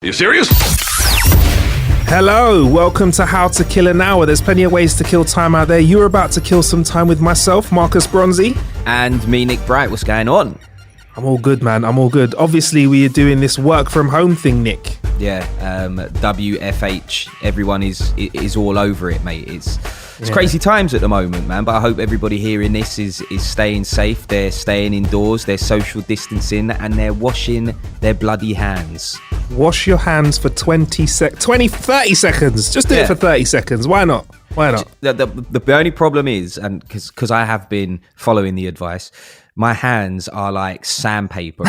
You serious? Hello, welcome to How to Kill an Hour. There's plenty of ways to kill time out there. You're about to kill some time with myself, Marcus Bronzy. And me, Nick Bright. What's going on? I'm all good, man. I'm all good. Obviously, we are doing this work from home thing, Nick. Yeah, WFH. Everyone is all over it, mate. It's crazy times at the moment, man. But I hope everybody hearing this is staying safe. They're staying indoors. They're social distancing, and they're washing their bloody hands. Wash your hands for 30 seconds. Just do it for 30 seconds. Why not? Why not? The only problem is, and because I have been following the advice, my hands are like sandpaper.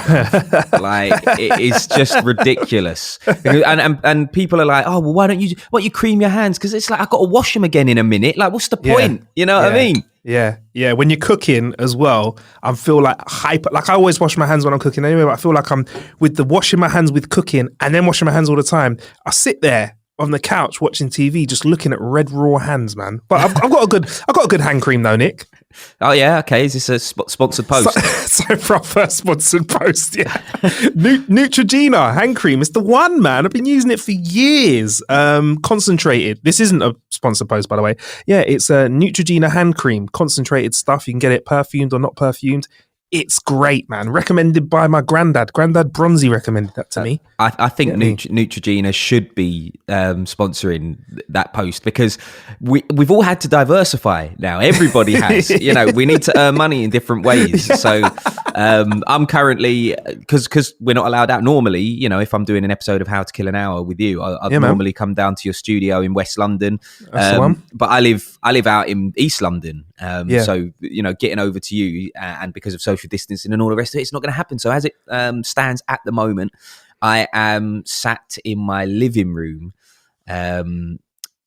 Like, it is just ridiculous. And people are like, oh, well, why don't you cream your hands? Because it's like, I've got to wash them again in a minute. Like, what's the point? You know what I mean? Yeah. When you're cooking as well, I feel like hyper. Like, I always wash my hands when I'm cooking anyway, but I feel like I'm with the washing my hands with cooking and then washing my hands all the time. I sit there on the couch watching TV, just looking at red raw hands, man. But I've got a good hand cream though, Nick. Oh yeah, okay. Is this a sponsored post? So for our first sponsored post, yeah. Neutrogena hand cream. It's the one, man. I've been using it for years. Concentrated. This isn't a sponsored post, by the way. Yeah, it's a Neutrogena hand cream, concentrated stuff. You can get it perfumed or not perfumed. It's great, man. Recommended by my granddad. Granddad Bronzy recommended that to me. I think Neutrogena should be sponsoring that post, because we've all had to diversify now. Everybody has. You know, we need to earn money in different ways. So I'm currently, because we're not allowed out normally, you know, if I'm doing an episode of How to Kill an Hour with you, I'd normally come down to your studio in West London. That's the one. But I live out in East London. So, you know, getting over to you and because of social distancing and all the rest of it, it's not going to happen. So as it stands at the moment, I am sat in my living room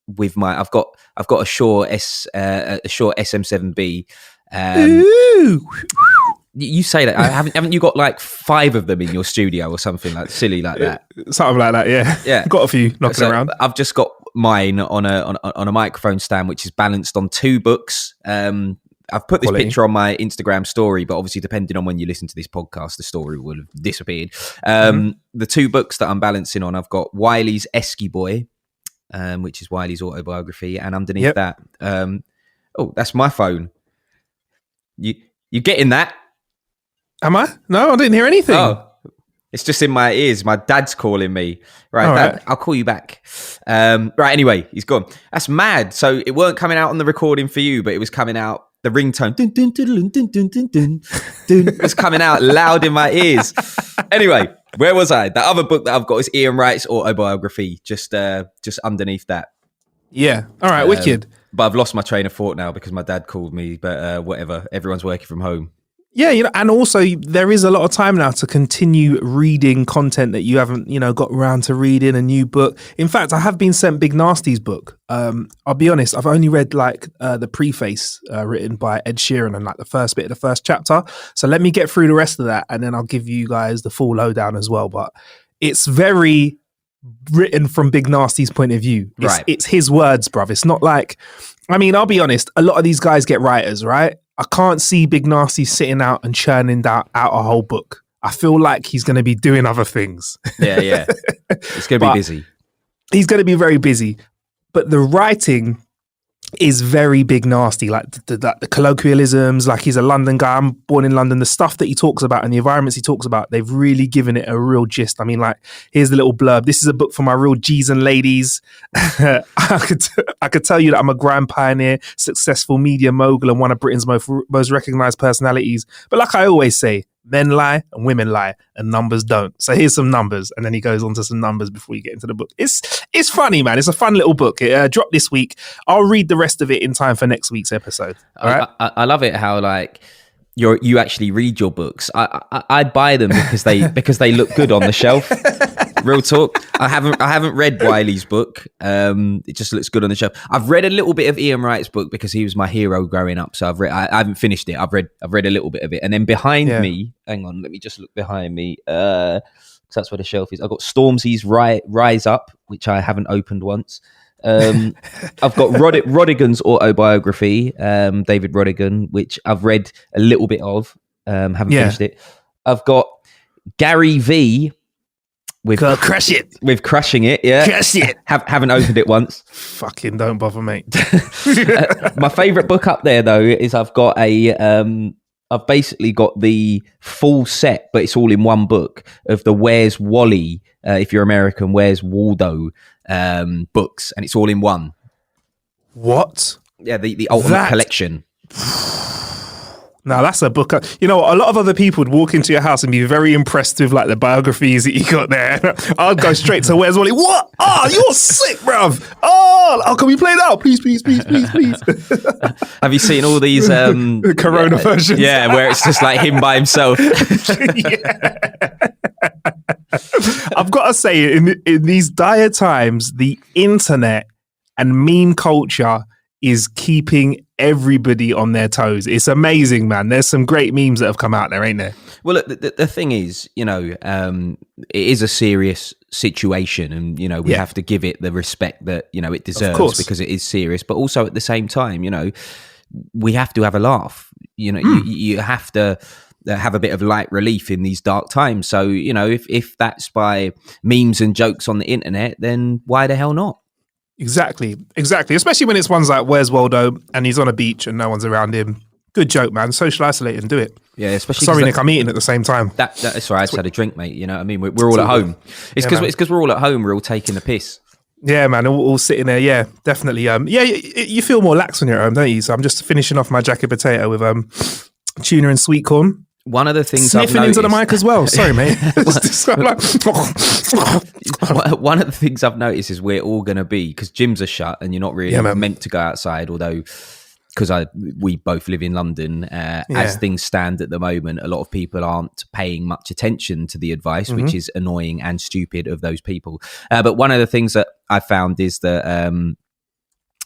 with my I've got a Shure SM7B. You say that. Haven't you got like 5 of them in your studio or something like silly like that? Something like that, yeah. Yeah. Got a few knocking around. I've just got mine on a microphone stand, which is balanced on 2 books. I've put this picture on my Instagram story, but obviously depending on when you listen to this podcast, the story will have disappeared. The 2 books that I'm balancing on, I've got Wiley's Esky Boy, which is Wiley's autobiography, and underneath that, that's my phone. You getting that? Am I? No, I didn't hear anything. Oh, it's just in my ears. My dad's calling me. Right, Dad, I'll call you back. Right, anyway, he's gone. That's mad. So it weren't coming out on the recording for you, but it was coming out. The ringtone, dun, dun, dun, dun, dun, dun, dun, dun, dun, was coming out loud in my ears. Anyway, where was I? The other book that I've got is Ian Wright's autobiography, just underneath that. Yeah. All right, wicked. But I've lost my train of thought now because my dad called me, but whatever. Everyone's working from home. Yeah, you know, and also there is a lot of time now to continue reading content that you haven't, you know, got around to reading a new book. In fact, I have been sent Big Nasty's book. I'll be honest, I've only read like the preface written by Ed Sheeran and like the first bit of the first chapter. So let me get through the rest of that and then I'll give you guys the full lowdown as well. But it's very written from Big Nasty's point of view. It's his words, bruv. It's not like, I mean, I'll be honest, a lot of these guys get writers, right? I can't see Big Nasty sitting out and churning out a whole book. I feel like he's going to be doing other things. Yeah. He's going to be busy. He's going to be very busy. But the writing is very Big Nasty, like the colloquialisms, like he's a London guy. I'm born in London. The stuff that he talks about and the environments he talks about, they've really given it a real gist. I mean, like, here's the little blurb. This is a book for my real G's and ladies. I could tell you that I'm a grand pioneer, successful media mogul, and one of Britain's most recognized personalities. But like I always say, men lie and women lie and numbers don't. So here's some numbers. And then he goes on to some numbers before you get into the book. It's funny, man. It's a fun little book. It dropped this week. I'll read the rest of it in time for next week's episode. All right? I love it how like you actually read your books. I buy them because they look good on the shelf. Real talk. I haven't read Wiley's book. It just looks good on the shelf. I've read a little bit of Ian Wright's book because he was my hero growing up. So I haven't finished it. I've read a little bit of it. And then behind me, hang on, let me just look behind me. That's where the shelf is. I've got Stormzy's Rise Up, which I haven't opened once. I've got Rodigan's autobiography, David Rodigan, which I've read a little bit of. Haven't finished it. I've got Gary V. Crush it. with Crushing It. Yeah, Crush it. Haven't opened it once. Fucking don't bother, mate. My favorite book up there though is I've got I've basically got the full set, but it's all in one book of the Where's Wally, if you're American, Where's Waldo books, and it's all in one. What? Yeah, the Ultimate Collection. Now that's a book. You know, a lot of other people would walk into your house and be very impressed with like the biographies that you got there. I'd go straight to Where's Wally. What? Oh, you're sick, bruv. Oh, can we play now? Please. Have you seen all these Corona versions? Yeah, where it's just like him by himself. I've got to say, in these dire times, the internet and meme culture is keeping everybody on their toes. It's amazing, man. There's some great memes that have come out there, ain't there? Well, look, the thing is, you know, it is a serious situation, and you know we have to give it the respect that you know it deserves because it is serious. But also at the same time, you know, we have to have a laugh. You know, you have to have a bit of light relief in these dark times. So you know, if that's by memes and jokes on the internet, then why the hell not? Exactly. Especially when it's ones like Where's Waldo and he's on a beach and no one's around him. Good joke, man. Social isolate and do it. Yeah, especially. Sorry, Nick, I'm eating at the same time. That's right. I just had a drink, mate. You know what I mean? We're all at home. It's because we're all at home. We're all taking the piss. Yeah, man. All sitting there. Yeah, definitely. You feel more lax when you're at home, don't you? So I'm just finishing off my jacket potato with tuna and sweet corn. One of the things sniffing I've noticed, into the mic as well. Sorry, mate. One of the things I've noticed is we're all going to be, because gyms are shut and you're not really meant to go outside, although because we both live in London, as things stand at the moment, a lot of people aren't paying much attention to the advice, which is annoying and stupid of those people. But one of the things that I found is that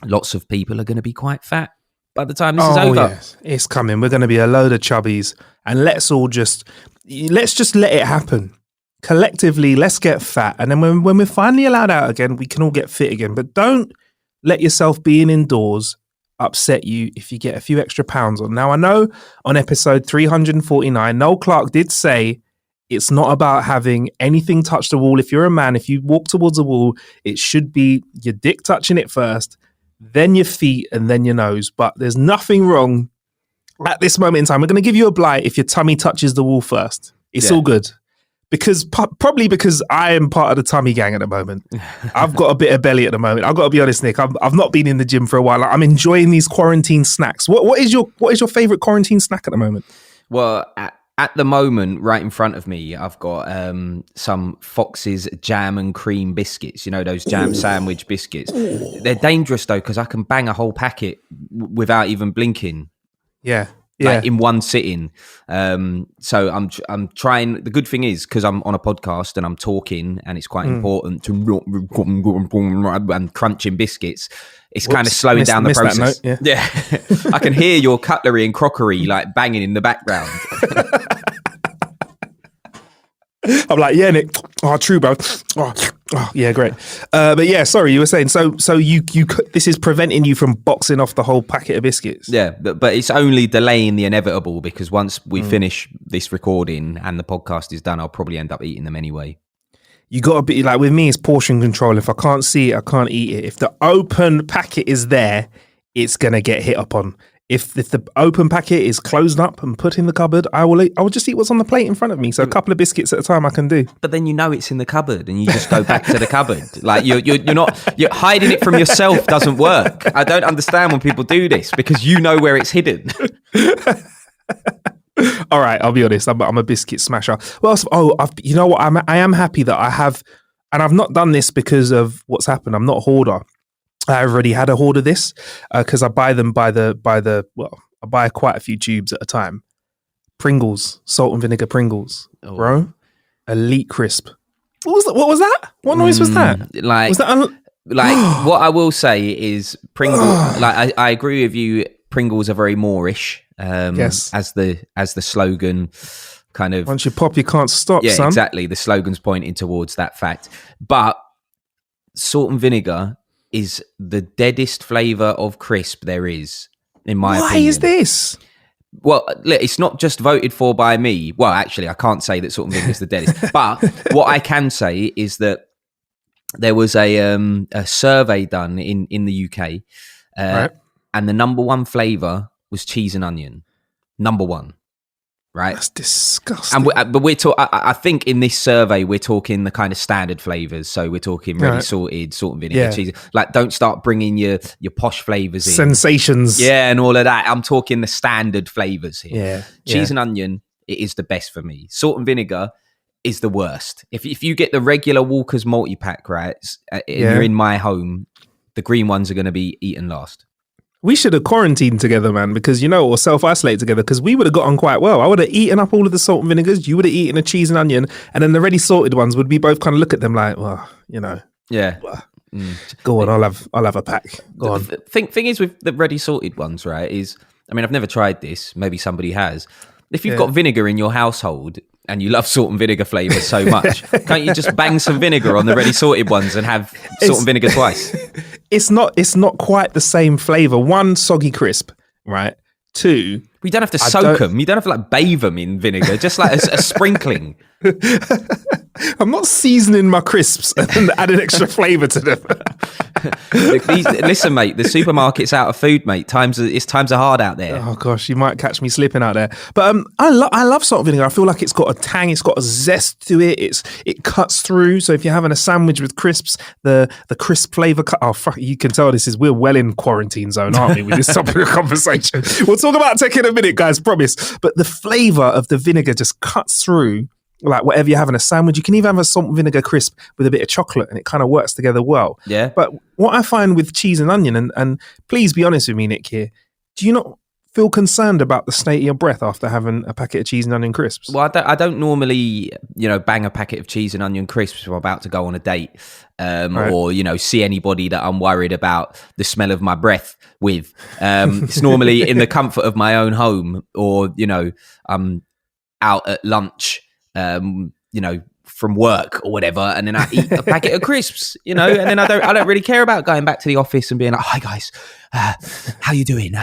lots of people are going to be quite fat by the time this is over. Yes. It's coming. We're going to be a load of chubbies, and let's just let it happen. Collectively, let's get fat, and then when we're finally allowed out again, we can all get fit again. But don't let yourself being indoors upset you if you get a few extra pounds on. Now, I know on episode 349, Noel Clark did say it's not about having anything touch the wall. If you're a man, if you walk towards a wall, it should be your dick touching it first, then your feet, and then your nose. But there's nothing wrong at this moment in time. We're going to give you a blight if your tummy touches the wall first. It's all good. Probably because I am part of the tummy gang at the moment. I've got a bit of belly at the moment. I've got to be honest, Nick. I've not been in the gym for a while. I'm enjoying these quarantine snacks. What is your favorite quarantine snack at the moment? Well, at the moment, right in front of me, I've got some Fox's jam and cream biscuits. You know, those jam sandwich biscuits. They're dangerous though, because I can bang a whole packet without even blinking. Yeah. Like in one sitting. So I'm trying. The good thing is, because I'm on a podcast and I'm talking, and it's quite important to and crunching biscuits. It's kind of slowing down the process. Note, yeah. I can hear your cutlery and crockery like banging in the background. I'm like, yeah, Nick. Oh, true, bro. Oh, yeah, great. But yeah, sorry, you were saying. So you this is preventing you from boxing off the whole packet of biscuits. Yeah, but it's only delaying the inevitable, because once we finish this recording and the podcast is done, I'll probably end up eating them anyway. You got to be like, with me, it's portion control. If I can't see it, I can't eat it. If the open packet is there, it's gonna get hit upon. If the open packet is closed up and put in the cupboard, I will just eat what's on the plate in front of me. So a couple of biscuits at a time I can do. But then you know it's in the cupboard and you just go back to the cupboard. Like you're hiding it from yourself doesn't work. I don't understand when people do this, because you know where it's hidden. All right, I'll be honest. I'm a biscuit smasher. Well, you know what? I am happy that I have, and I've not done this because of what's happened. I'm not a hoarder. I already had a hoard of this because I buy them I buy quite a few tubes at a time. Pringles, salt and vinegar Pringles, bro. Elite crisp. What was that? What noise was that? Was that what I will say is Pringles. Like I agree with you. Pringles are very Moorish. Yes. As the slogan kind of. Once you pop, you can't stop. Yeah, son. Exactly. The slogan's pointing towards that fact. But salt and vinegar is the deadest flavour of crisp there is, in my opinion. Why is this? Well, look, it's not just voted for by me. Well, actually, I can't say that salt and vinegar is the deadest. But what I can say is that there was a survey done in the UK, Right. and the number one flavour was cheese and onion. Number one, right? That's disgusting. But we're I think in this survey we're talking the kind of standard flavors. So we're talking ready Right. sorted, salt and vinegar, Yeah. cheese. Like, don't start bringing your posh flavors in. Sensations. Yeah, and all of that. I'm talking the standard flavors here. Yeah. Cheese and onion, it is the best for me. Salt and vinegar is the worst. If you get the regular Walker's multi-pack, right, and you're in my home, the green ones are going to be eaten last. We should have quarantined together, man, because, or self-isolate together, because we would have got on quite well. I would have eaten up all of the salt and vinegars. You would have eaten the cheese and onion. And then the ready sorted ones would be both kind of look at them like, well, Yeah. go on, I'll have a pack. Go on. The thing is with the ready sorted ones, right, is, I mean, I've never tried this. Maybe somebody has. If you've got vinegar in your household and you love salt and vinegar flavour so much, can't you just bang some vinegar on the ready sorted ones and have salt and vinegar twice? It's not quite the same flavour. One, soggy crisp, right? Two, You don't have to soak them. You don't have to bathe them in vinegar. Just like a sprinkling. I'm not seasoning my crisps and adding extra flavour to them. Listen, mate, the supermarket's out of food, mate. Times are hard out there. Oh gosh, you might catch me slipping out there. But I love salt and vinegar. I feel like it's got a tang, it's got a zest to it. It cuts through. So if you're having a sandwich with crisps, the crisp flavour you can tell we're well in quarantine zone, aren't we, with this topic of conversation. We'll talk about tech in a minute, guys, promise. But the flavour of the vinegar just cuts through. Like whatever you're having, a sandwich, you can even have a salt and vinegar crisp with a bit of chocolate, and it kind of works together well. Yeah. But what I find with cheese and onion, and please be honest with me, Nick, here, do you not feel concerned about the state of your breath after having a packet of cheese and onion crisps? Well, I don't normally, bang a packet of cheese and onion crisps if I'm about to go on a date, Right. or see anybody that I'm worried about the smell of my breath with. It's normally in the comfort of my own home, or I'm out at lunch. From work or whatever, and then I eat a packet of crisps, and then I don't really care about going back to the office and being like, "Hi guys, how you doing?"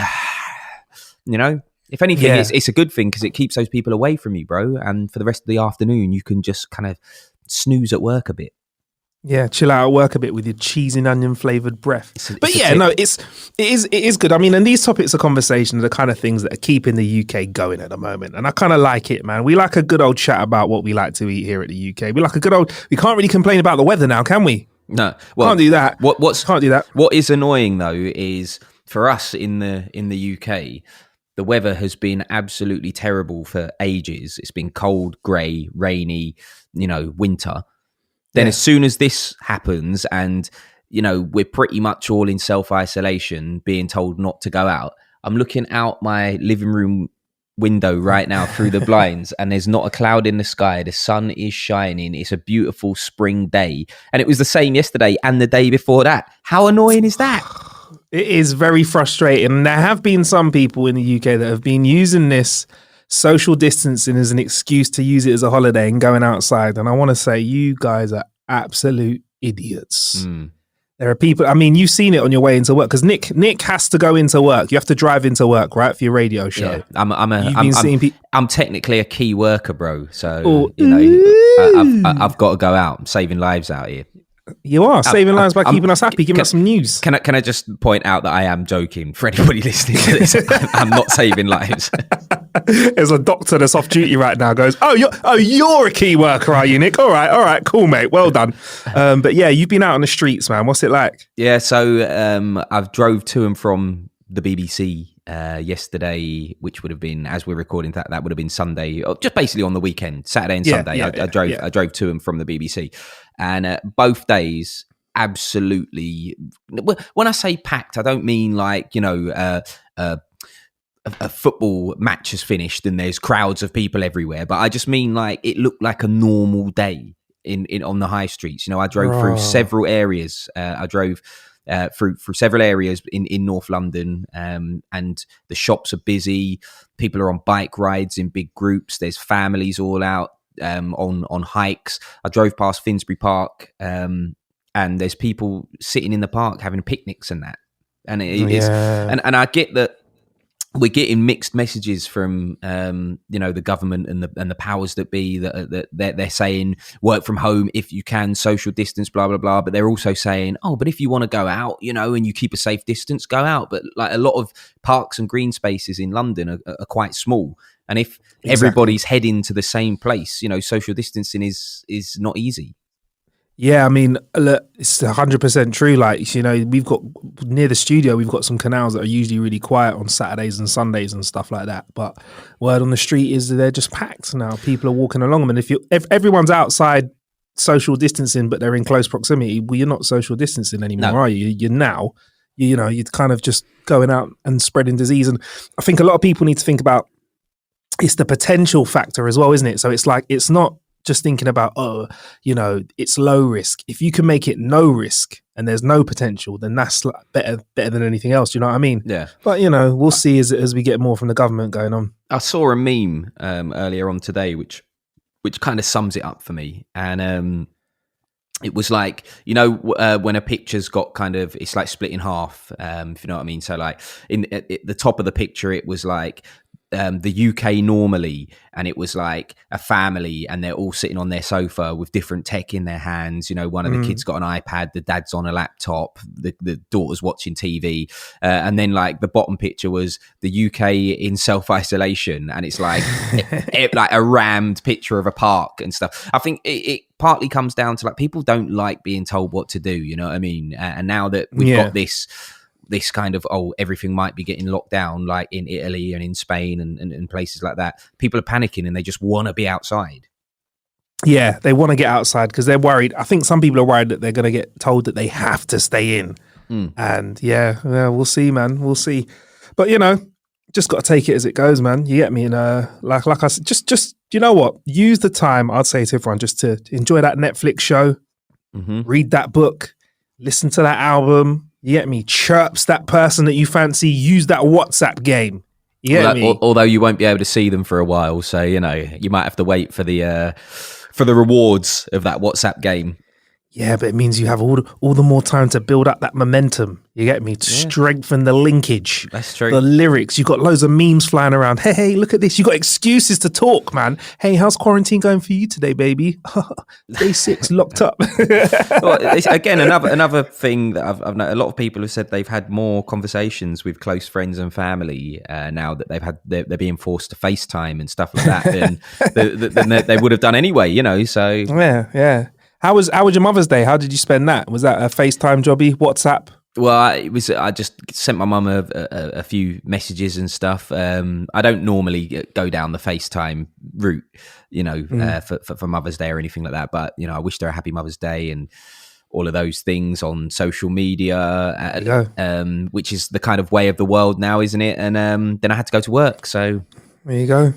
If anything, it's a good thing because it keeps those people away from you, bro. And for the rest of the afternoon, you can just kind of snooze at work a bit. Yeah, chill out at work a bit with your cheese and onion flavored breath. It is good. I mean, and these topics of conversation are the kind of things that are keeping the UK going at the moment. And I kind of like it, man. We like a good old chat about what we like to eat here at the UK. We can't really complain about the weather now, can we? No, well, can't do that. Can't do that. What is annoying though is for us in the UK, the weather has been absolutely terrible for ages. It's been cold, grey, rainy, winter. Then as soon as this happens and, we're pretty much all in self-isolation, being told not to go out, I'm looking out my living room window right now through the blinds and there's not a cloud in the sky. The sun is shining. It's a beautiful spring day. And it was the same yesterday and the day before that. How annoying is that? It is very frustrating. There have been some people in the UK that have been using this social distancing as an excuse to use it as a holiday and going outside. And I want to say, you guys are absolute idiots. There are people, I mean, you've seen it on your way into work because Nick has to go into work. You have to drive into work, right? For your radio show. Yeah, I'm technically a key worker, bro. So, I've got to go out. I'm saving lives out here. You are saving lives by keeping us happy, giving us some news. Can I just point out that I am joking for anybody listening to this? I'm not saving lives. There's a doctor that's off duty right now. Goes, you're a key worker, are you, Nick? All right, cool, mate. Well done. But yeah, you've been out on the streets, man. What's it like? Yeah, so I've drove to and from the BBC yesterday, which would have been, as we're recording that would have been Sunday, or just basically on the weekend, Saturday and Sunday. I drove to and from the BBC, and both days absolutely. When I say packed, I don't mean like a football match has finished and there's crowds of people everywhere, but I just mean like it looked like a normal day in on the high streets. I drove through several areas. I drove through several areas in North London, and the shops are busy. People are on bike rides in big groups. There's families all out on hikes. I drove past Finsbury Park, and there's people sitting in the park having picnics and that. And it is, and I get that. we're getting mixed messages from the government and the powers that be that they're saying work from home if you can, social distance, blah blah blah. But they're also saying, oh, but if you want to go out, and you keep a safe distance, go out. But like a lot of parks and green spaces in London are quite small, and if everybody's heading to the same place, social distancing is not easy. Yeah, I mean, look, it's 100% true. Like, we've got near the studio, we've got some canals that are usually really quiet on Saturdays and Sundays and stuff like that. But word on the street is they're just packed now. People are walking along them. And if everyone's outside social distancing, but they're in close proximity, well, you're not social distancing anymore, are you? You're kind of just going out and spreading disease. And I think a lot of people need to think about it's the potential factor as well, isn't it? So it's like, it's not just thinking about, it's low risk. If you can make it no risk and there's no potential, then that's better than anything else. You know what I mean? Yeah. But, we'll see as we get more from the government going on. I saw a meme earlier on today, which kind of sums it up for me. And it was like, when a picture's got kind of, it's like split in half, if you know what I mean. So like at the top of the picture, it was like, the UK normally, and it was like a family and they're all sitting on their sofa with different tech in their hands. One of the kids got an iPad, the dad's on a laptop, the daughter's watching TV, and then like the bottom picture was the UK in self-isolation, and it's like like a rammed picture of a park and stuff. I think it partly comes down to like people don't like being told what to do, you know what I mean? And now that we've got this kind of, everything might be getting locked down, like in Italy and in Spain and places like that. People are panicking and they just want to be outside. Yeah, they want to get outside because they're worried. I think some people are worried that they're going to get told that they have to stay in. And yeah, we'll see, man. We'll see. But, just got to take it as it goes, man. You get me? And like I said, just you know what? Use the time, I'd say to everyone, just to enjoy that Netflix show, read that book, listen to that album. You get me? Chirps that person that you fancy. Use that WhatsApp game. You get me? Although you won't be able to see them for a while, so you might have to wait for the rewards of that WhatsApp game. Yeah, but it means you have all the more time to build up that momentum. You get me? To strengthen the linkage. That's true. The lyrics. You got loads of memes flying around. Hey, look at this. You got excuses to talk, man. Hey, how's quarantine going for you today, baby? Day 6, locked up. Well, again, another thing that I've known, a lot of people have said they've had more conversations with close friends and family now that they're being forced to FaceTime and stuff like that than they would have done anyway. So yeah. How was your Mother's Day? How did you spend that? Was that a FaceTime jobby, WhatsApp? Well, I just sent my mum a few messages and stuff. I don't normally go down the FaceTime route, for Mother's Day or anything like that. But, I wished her a happy Mother's Day and all of those things on social media, which is the kind of way of the world now, isn't it? And then I had to go to work. So there you go.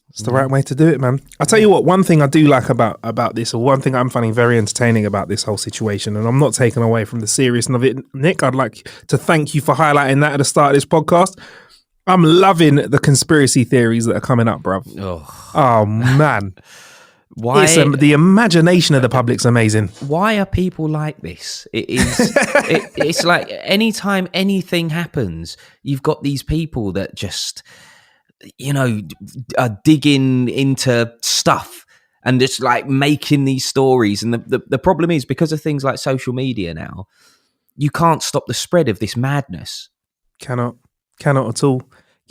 It's the right way to do it, man. I'll tell you what, one thing I do like about this, or one thing I'm finding very entertaining about this whole situation, and I'm not taking away from the seriousness of it, Nick, I'd like to thank you for highlighting that at the start of this podcast. I'm loving the conspiracy theories that are coming up, bruv. Oh man. Why? The imagination of the public's amazing. Why are people like this? It is. It's like anytime anything happens, you've got these people that just, are digging into stuff and just like making these stories. And the problem is, because of things like social media now, you can't stop the spread of this madness. Cannot at all.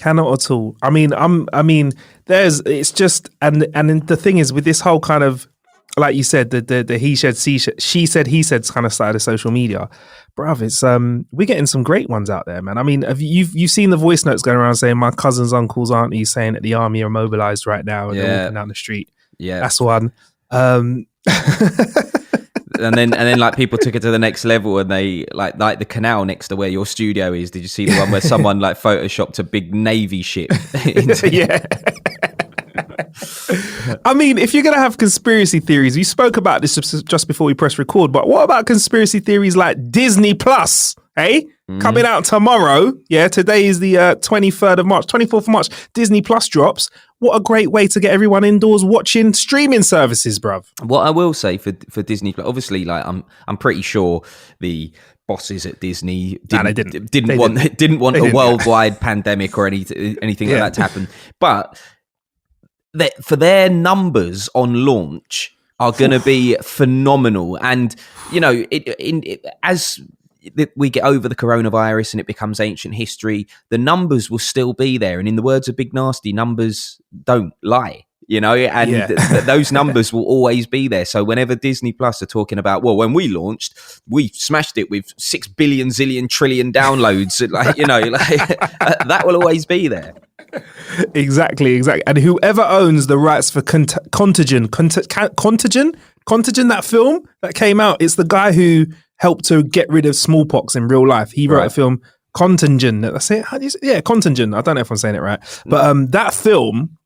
I mean, it's just, and the thing is with this whole kind of, like you said, the he said, she said, he said kind of side of social media, bruv, it's we're getting some great ones out there, man. I mean, you've seen the voice notes going around saying my cousins, uncles, aunties saying that the army are mobilized right now and they're walking down the street. Yeah, that's one. And then like people took it to the next level and they like the canal next to where your studio is. Did you see the one where someone like photoshopped a big Navy ship? Yeah. I mean, if you're going to have conspiracy theories, we spoke about this just before we press record, but what about conspiracy theories like Disney Plus Hey, coming out tomorrow. Yeah, today is the 23rd of March, 24th of March. Disney Plus drops. What a great way to get everyone indoors watching streaming services, bruv. What I will say for Disney, obviously, like I'm pretty sure the bosses at Disney didn't want a worldwide pandemic or anything like that to happen. But for their numbers on launch are going to be phenomenal, and you know, as we get over the coronavirus and it becomes ancient history, the numbers will still be there. And in the words of Big Nasty, numbers don't lie, you know, and those numbers will always be there. So whenever Disney Plus are talking about, well, when we launched, we smashed it with 6 billion, zillion, trillion downloads, like, you know, like, that will always be there. Exactly. And whoever owns the rights for Contagion, that film that came out, it's the guy who helped to get rid of smallpox in real life. He wrote a film, Contagion. That's it. How do you say? Yeah, Contagion. I don't know if I'm saying it right, but that film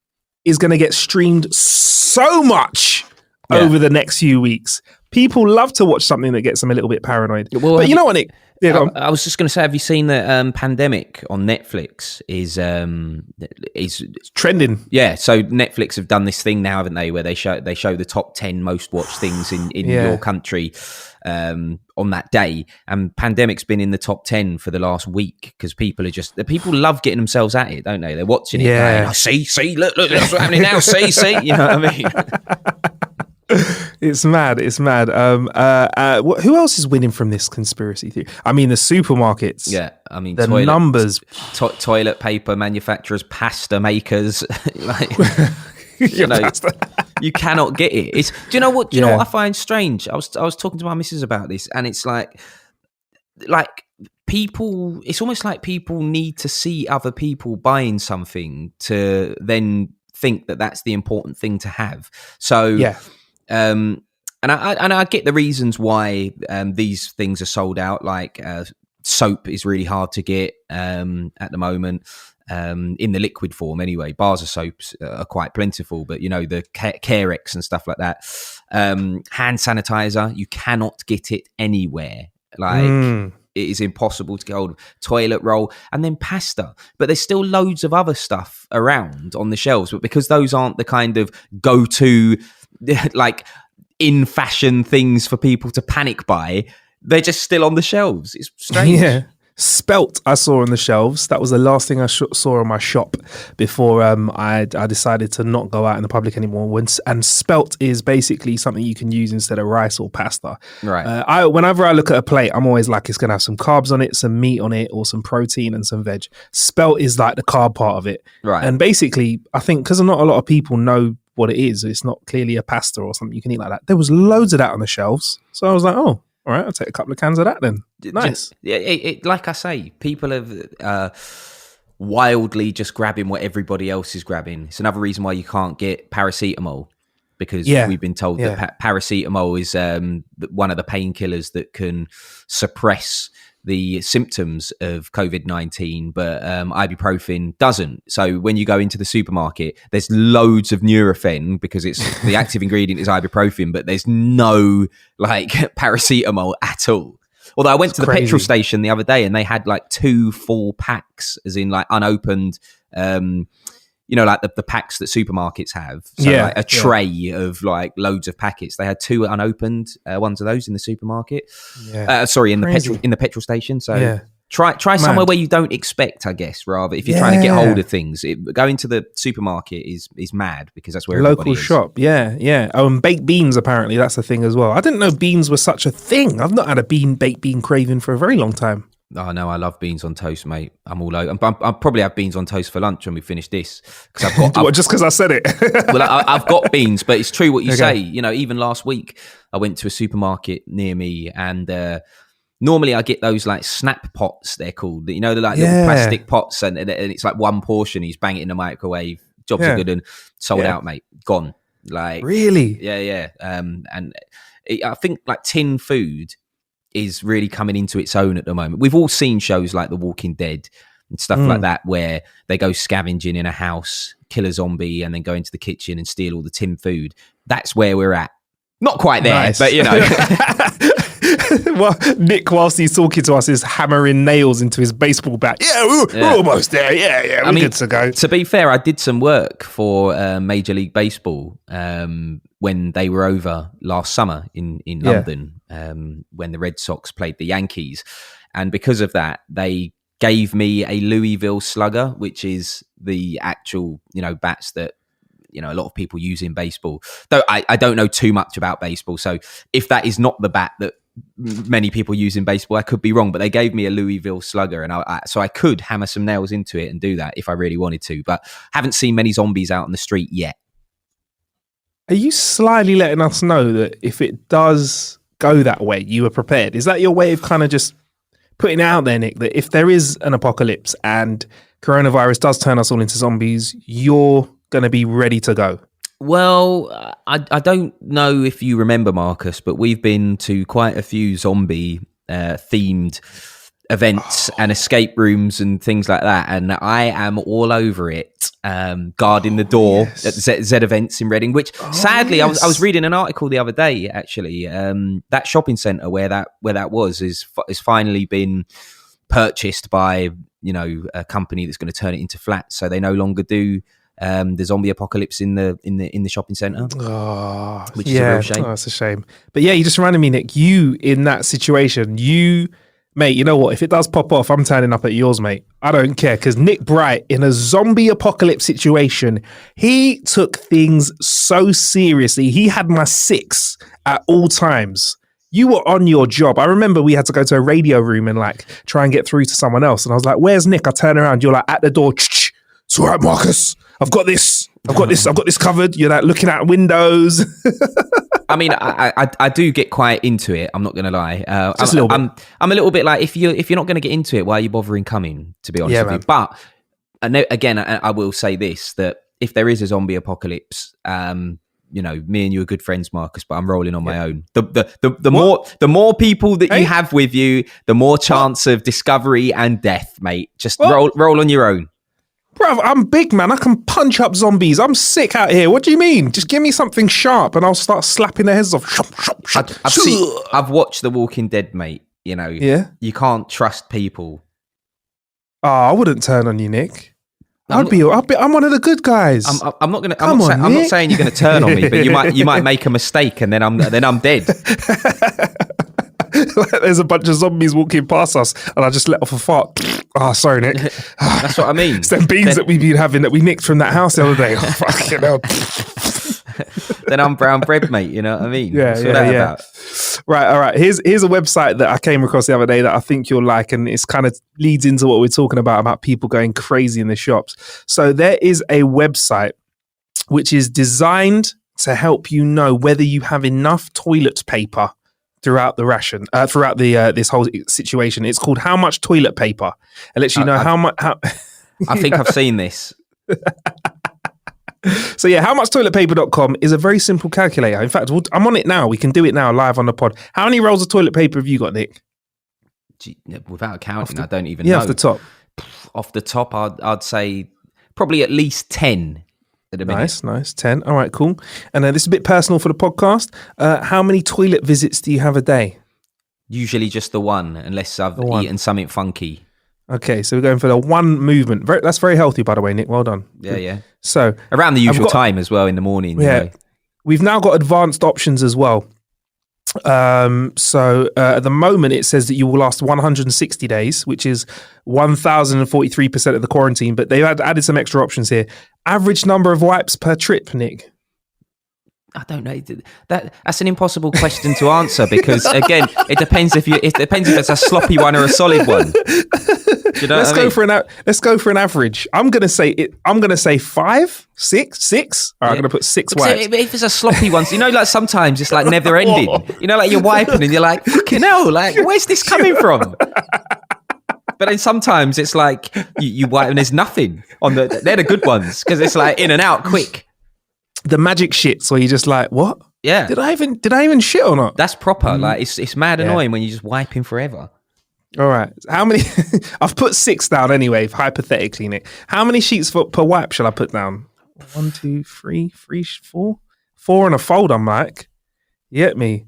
is going to get streamed so much over the next few weeks. People love to watch something that gets them a little bit paranoid. Well, but you know what, Nick? Yeah, I was just going to say, have you seen that Pandemic on Netflix is trending? Yeah, so Netflix have done this thing now, haven't they, where they show the top 10 most watched things in your country on that day, and Pandemic's been in the top 10 for the last week because people love getting themselves at it, don't they? They're watching it, going, oh, see, look, that's what's happening now. See, you know what I mean? It's mad. Who else is winning from this conspiracy theory? I mean, the supermarkets. Yeah, I mean, the numbers. Toilet paper manufacturers, pasta makers. Like, you know, you cannot get it. Do you know what? Do you know what I find strange? I was talking to my missus about this, and it's like people. It's almost like people need to see other people buying something to then think that that's the important thing to have. So yeah. And I get the reasons why these things are sold out. Like soap is really hard to get at the moment in the liquid form. Anyway, bars of soaps are quite plentiful, but you know, the Carex and stuff like that. Hand sanitizer, you cannot get it anywhere. Like it is impossible to get hold of. Toilet roll, and then pasta. But there's still loads of other stuff around on the shelves. But because those aren't the kind of go-to, like, in fashion things for people to panic buy, they're just still on the shelves. It's strange. Yeah. Spelt I saw on the shelves. That was the last thing I saw in my shop before I decided to not go out in the public anymore. And spelt is basically something you can use instead of rice or pasta. Right. Whenever I look at a plate, I'm always like, it's going to have some carbs on it, some meat on it, or some protein and some veg. Spelt is like the carb part of it. Right. And basically, I think because not a lot of people know what it is, it's not clearly a pasta or something you can eat like that. There was loads of that on the shelves. So I was like, oh, all right, I'll take a couple of cans of that then. Nice. Like I say, people have wildly just grabbing what everybody else is grabbing. It's another reason why you can't get paracetamol, because we've been told that paracetamol is one of the painkillers that can suppress the symptoms of COVID-19, but ibuprofen doesn't. So when you go into the supermarket, there's loads of Nurofen because it's the active ingredient is ibuprofen, but there's no like paracetamol at all. Although I went to the petrol station the other day and they had like 2 full packs, as in like unopened, you know, like the packs that supermarkets have. So like a tray of like loads of packets. They had 2 unopened ones of those in the supermarket. Yeah. In the petrol station. So try somewhere where you don't expect, I guess, rather, if you're trying to get hold of things. Going to the supermarket is mad because that's where local everybody is. Shop. Yeah. Oh, and baked beans, apparently that's a thing as well. I didn't know beans were such a thing. I've not had a baked bean craving for a very long time. Oh no, I love beans on toast, mate. I'm all over. I'll probably have beans on toast for lunch when we finish this, because just because I said it. Well, I've got beans, but it's true what you say. You know, even last week I went to a supermarket near me, and normally I get those like snap pots. They're called. You know, they're like little plastic pots, and it's like one portion. He's bang it in the microwave. Jobs are good and sold out, mate. Gone. Like really? Yeah. I think like tin food is really coming into its own at the moment. We've all seen shows like The Walking Dead and stuff like that, where they go scavenging in a house, kill a zombie, and then go into the kitchen and steal all the tin food. That's where we're at. Not quite there, but you know. Well, Nick, whilst he's talking to us, is hammering nails into his baseball bat. Yeah, we're almost there. Yeah, we're good to go. To be fair, I did some work for Major League Baseball when they were over last summer in London, when the Red Sox played the Yankees. And because of that, they gave me a Louisville Slugger, which is the actual, bats that, a lot of people use in baseball. Though I don't know too much about baseball. So if that is not the bat that many people use in baseball, I could be wrong. But they gave me a Louisville Slugger, and so I could hammer some nails into it and do that if I really wanted to. But haven't seen many zombies out on the street yet. Are you slyly letting us know that if it does go that way, you are prepared? Is that your way of kind of just putting it out there, Nick, that if there is an apocalypse and coronavirus does turn us all into zombies, you're going to be ready to go? Well, I don't know if you remember, Marcus, but we've been to quite a few zombie themed events and escape rooms and things like that, and I am all over it. Guarding the door at Z Events in Reading, which sadly I was reading an article the other day. Actually, that shopping centre where that was is finally been purchased by a company that's going to turn it into flats, so they no longer do the zombie apocalypse in the shopping centre, which is a real shame. That's a shame. But yeah, you just reminded me, Nick, you in that situation, mate, you know what? If it does pop off, I'm turning up at yours, mate. I don't care, because Nick Bright, in a zombie apocalypse situation, he took things so seriously. He had my 6 at all times. You were on your job. I remember we had to go to a radio room and try and get through to someone else. And I was like, where's Nick? I turn around. You're at the door. It's all right, Marcus. I've got this covered. You're looking out windows. I mean, I do get quite into it. I'm not going to lie. Just a little bit. I'm a little bit like, if you're not going to get into it, why are you bothering coming? To be honest with you. But again, I will say this: that if there is a zombie apocalypse, me and you are good friends, Marcus. But I'm rolling on my own. The more people that you have with you, the more chance of discovery and death, mate. Just roll on your own. Bruv, I'm big, man. I can punch up zombies. I'm sick out here. What do you mean? Just give me something sharp and I'll start slapping their heads off. I've watched The Walking Dead, mate. You can't trust people. Oh, I wouldn't turn on you, Nick. I'm one of the good guys. I'm not saying you're going to turn on me, but you might make a mistake and then I'm dead. There's a bunch of zombies walking past us and I just let off a fart. Oh, sorry, Nick. That's what I mean. It's them beans that we've been having that we nicked from that house the other day. Oh, fucking hell. Then I'm brown bread, mate. You know what I mean? Yeah. About. Right, all right. Here's a website that I came across the other day that I think you'll like, and it's kind of leads into what we're talking about people going crazy in the shops. So there is a website which is designed to help you know whether you have enough toilet paper throughout the ration, throughout the this whole situation. It's called How Much Toilet Paper. It lets you know how much. I think I've seen this. So yeah, howmuchtoiletpaper.com is a very simple calculator. In fact, I'm on it now. We can do it now live on the pod. How many rolls of toilet paper have you got, Nick? Without counting, I don't even know. Yeah, off the top. Off the top, I'd say probably at least 10. Nice. 10. All right, cool. And this is a bit personal for the podcast. How many toilet visits do you have a day? Usually just the one, unless I've eaten something funky. Okay, so we're going for the one movement. That's very healthy, by the way, Nick. Well done. Yeah. So around the usual time as well in the morning. Yeah, we've now got advanced options as well. So at the moment, it says that you will last 160 days, which is 1,043% of the quarantine. But they've added some extra options here. Average number of wipes per trip, Nick? I don't know. That's an impossible question to answer because again, it depends if it's a sloppy one or a solid one. Do you know let's go for an average. I'm gonna say 5, 6. All right, I'm gonna put 6 wipes. If it's a sloppy one, so like sometimes it's like never ending. Like you're wiping and you're like, fucking hell, like where's this coming from? But then sometimes it's like you wipe and there's nothing on they're the good ones because it's like in and out quick. The magic shits where you're just like, what? Yeah. Did I even shit or not? That's proper. Like it's mad annoying when you're just wiping forever. All right. How many? I've put 6 down anyway, hypothetically, Nick. How many sheets per wipe shall I put down? 1, 2, 3, 4. 4 and a fold, I'm like. You get me?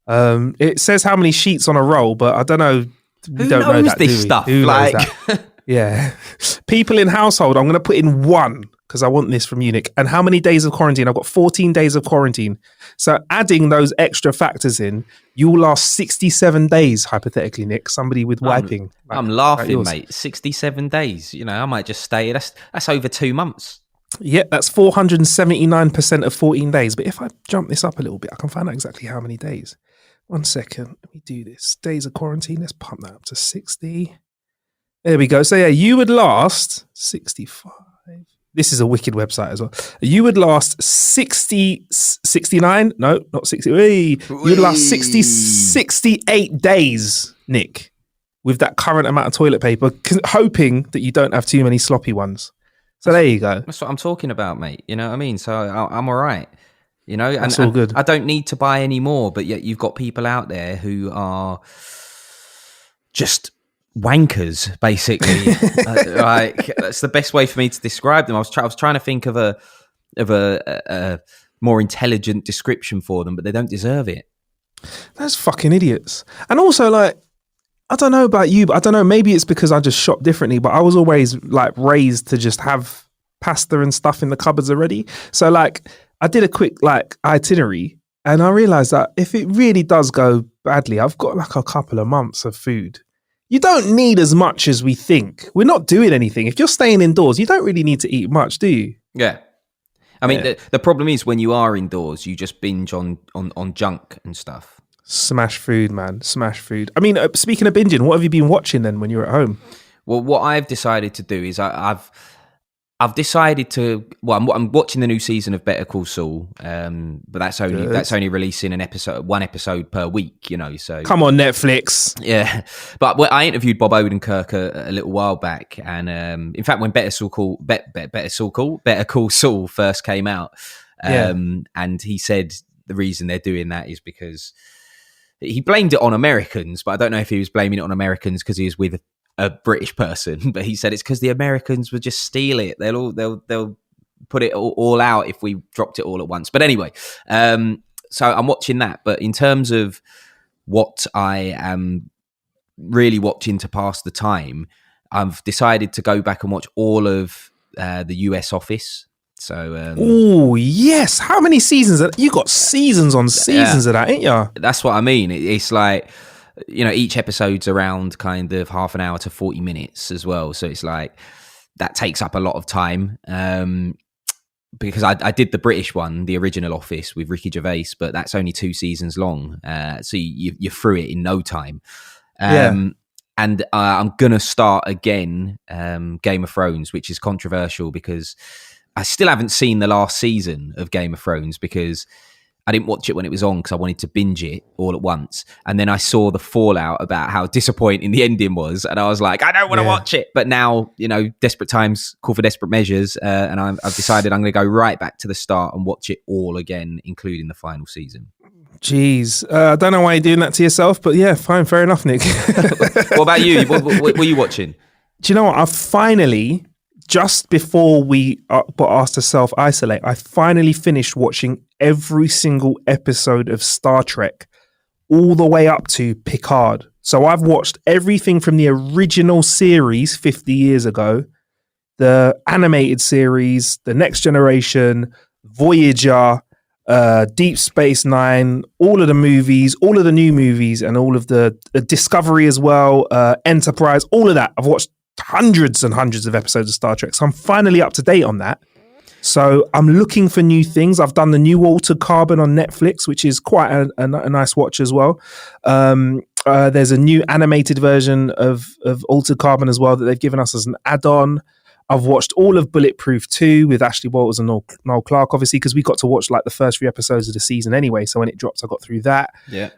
It says how many sheets on a roll, but I don't know. We Who don't know knows that, this do we? stuff? Who knows Like, that? Yeah. People in household, I'm going to put in 1 because I want this from you, Nick. And how many days of quarantine? I've got 14 days of quarantine. So adding those extra factors in, you will last 67 days, hypothetically, Nick. Somebody with wiping. I'm laughing, mate. 67 days. You know, I might just stay. That's over 2 months. Yeah, that's 479% of 14 days. But if I jump this up a little bit, I can find out exactly how many days. 1 second. Let me do this. Days of quarantine. Let's pump that up to 60. There we go. So yeah, you would last 65. This is a wicked website as well. You would last 69. No, not 60. You'd last 68 days, Nick, with that current amount of toilet paper, hoping that you don't have too many sloppy ones. So there you go. That's what I'm talking about, mate. You know what I mean? So I'm all right. You know, That's all good. I don't need to buy any more, but yet you've got people out there who are just wankers, basically. Like, that's the best way for me to describe them. I was trying to think of a more intelligent description for them, but they don't deserve it. That's fucking idiots. And also, like, I don't know about you, but I don't know, maybe it's because I just shop differently, but I was always like raised to just have pasta and stuff in the cupboards already. So like I did a quick like itinerary and I realized that if it really does go badly, I've got like a couple of months of food. You don't need as much as we think. We're not doing anything. If you're staying indoors, you don't really need to eat much, do you? Yeah. I mean, the problem is when you are indoors, you just binge on junk and stuff. Smash food, man. Smash food. I mean, speaking of binging, what have you been watching then when you're at home? Well, what I've decided to do is I've decided to. Well, I'm watching the new season of Better Call Saul, but that's only releasing one episode per week. You know, so come on, Netflix. Yeah, but I interviewed Bob Odenkirk a little while back, and in fact, when Better Call Saul first came out, and he said the reason they're doing that is because he blamed it on Americans, but I don't know if he was blaming it on Americans because he was with a British person, but he said it's because the Americans would just steal it. They'll put it all out if we dropped it all at once. But anyway, so I'm watching that. But in terms of what I am really watching to pass the time, I've decided to go back and watch all of the US Office. So, oh yes, how many seasons? You got seasons on seasons of that, ain't you? That's what I mean. It's like, you know, each episode's around kind of half an hour to 40 minutes as well. So it's like that takes up a lot of time. Because I did the British one, the original Office with Ricky Gervais, but that's only 2 seasons long. So you're through it in no time. And I'm gonna start again Game of Thrones, which is controversial because I still haven't seen the last season of Game of Thrones because I didn't watch it when it was on because I wanted to binge it all at once. And then I saw the fallout about how disappointing the ending was. And I was like, I don't want to watch it. But now, you know, desperate times call for desperate measures. And I've decided I'm going to go right back to the start and watch it all again, including the final season. Jeez. I don't know why you're doing that to yourself, but yeah, fine. Fair enough, Nick. What about you? What were you watching? Do you know what? I finally, just before we got asked to self-isolate, I finally finished watching every single episode of Star Trek all the way up to Picard. So I've watched everything from the original series 50 years ago, the animated series, The Next Generation, Voyager, Deep Space Nine, all of the movies, all of the new movies, and all of the Discovery as well, Enterprise, all of that. I've watched hundreds and hundreds of episodes of Star Trek. So I'm finally up to date on that. So I'm looking for new things. I've done the new Altered Carbon on Netflix, which is quite a nice watch as well. There's a new animated version of Altered Carbon as well that they've given us as an add-on. I've watched all of Bulletproof 2 with Ashley Walters and Noel Clarke, obviously, because we got to watch like the first 3 episodes of the season anyway. So when it drops, I got through that. Yeah.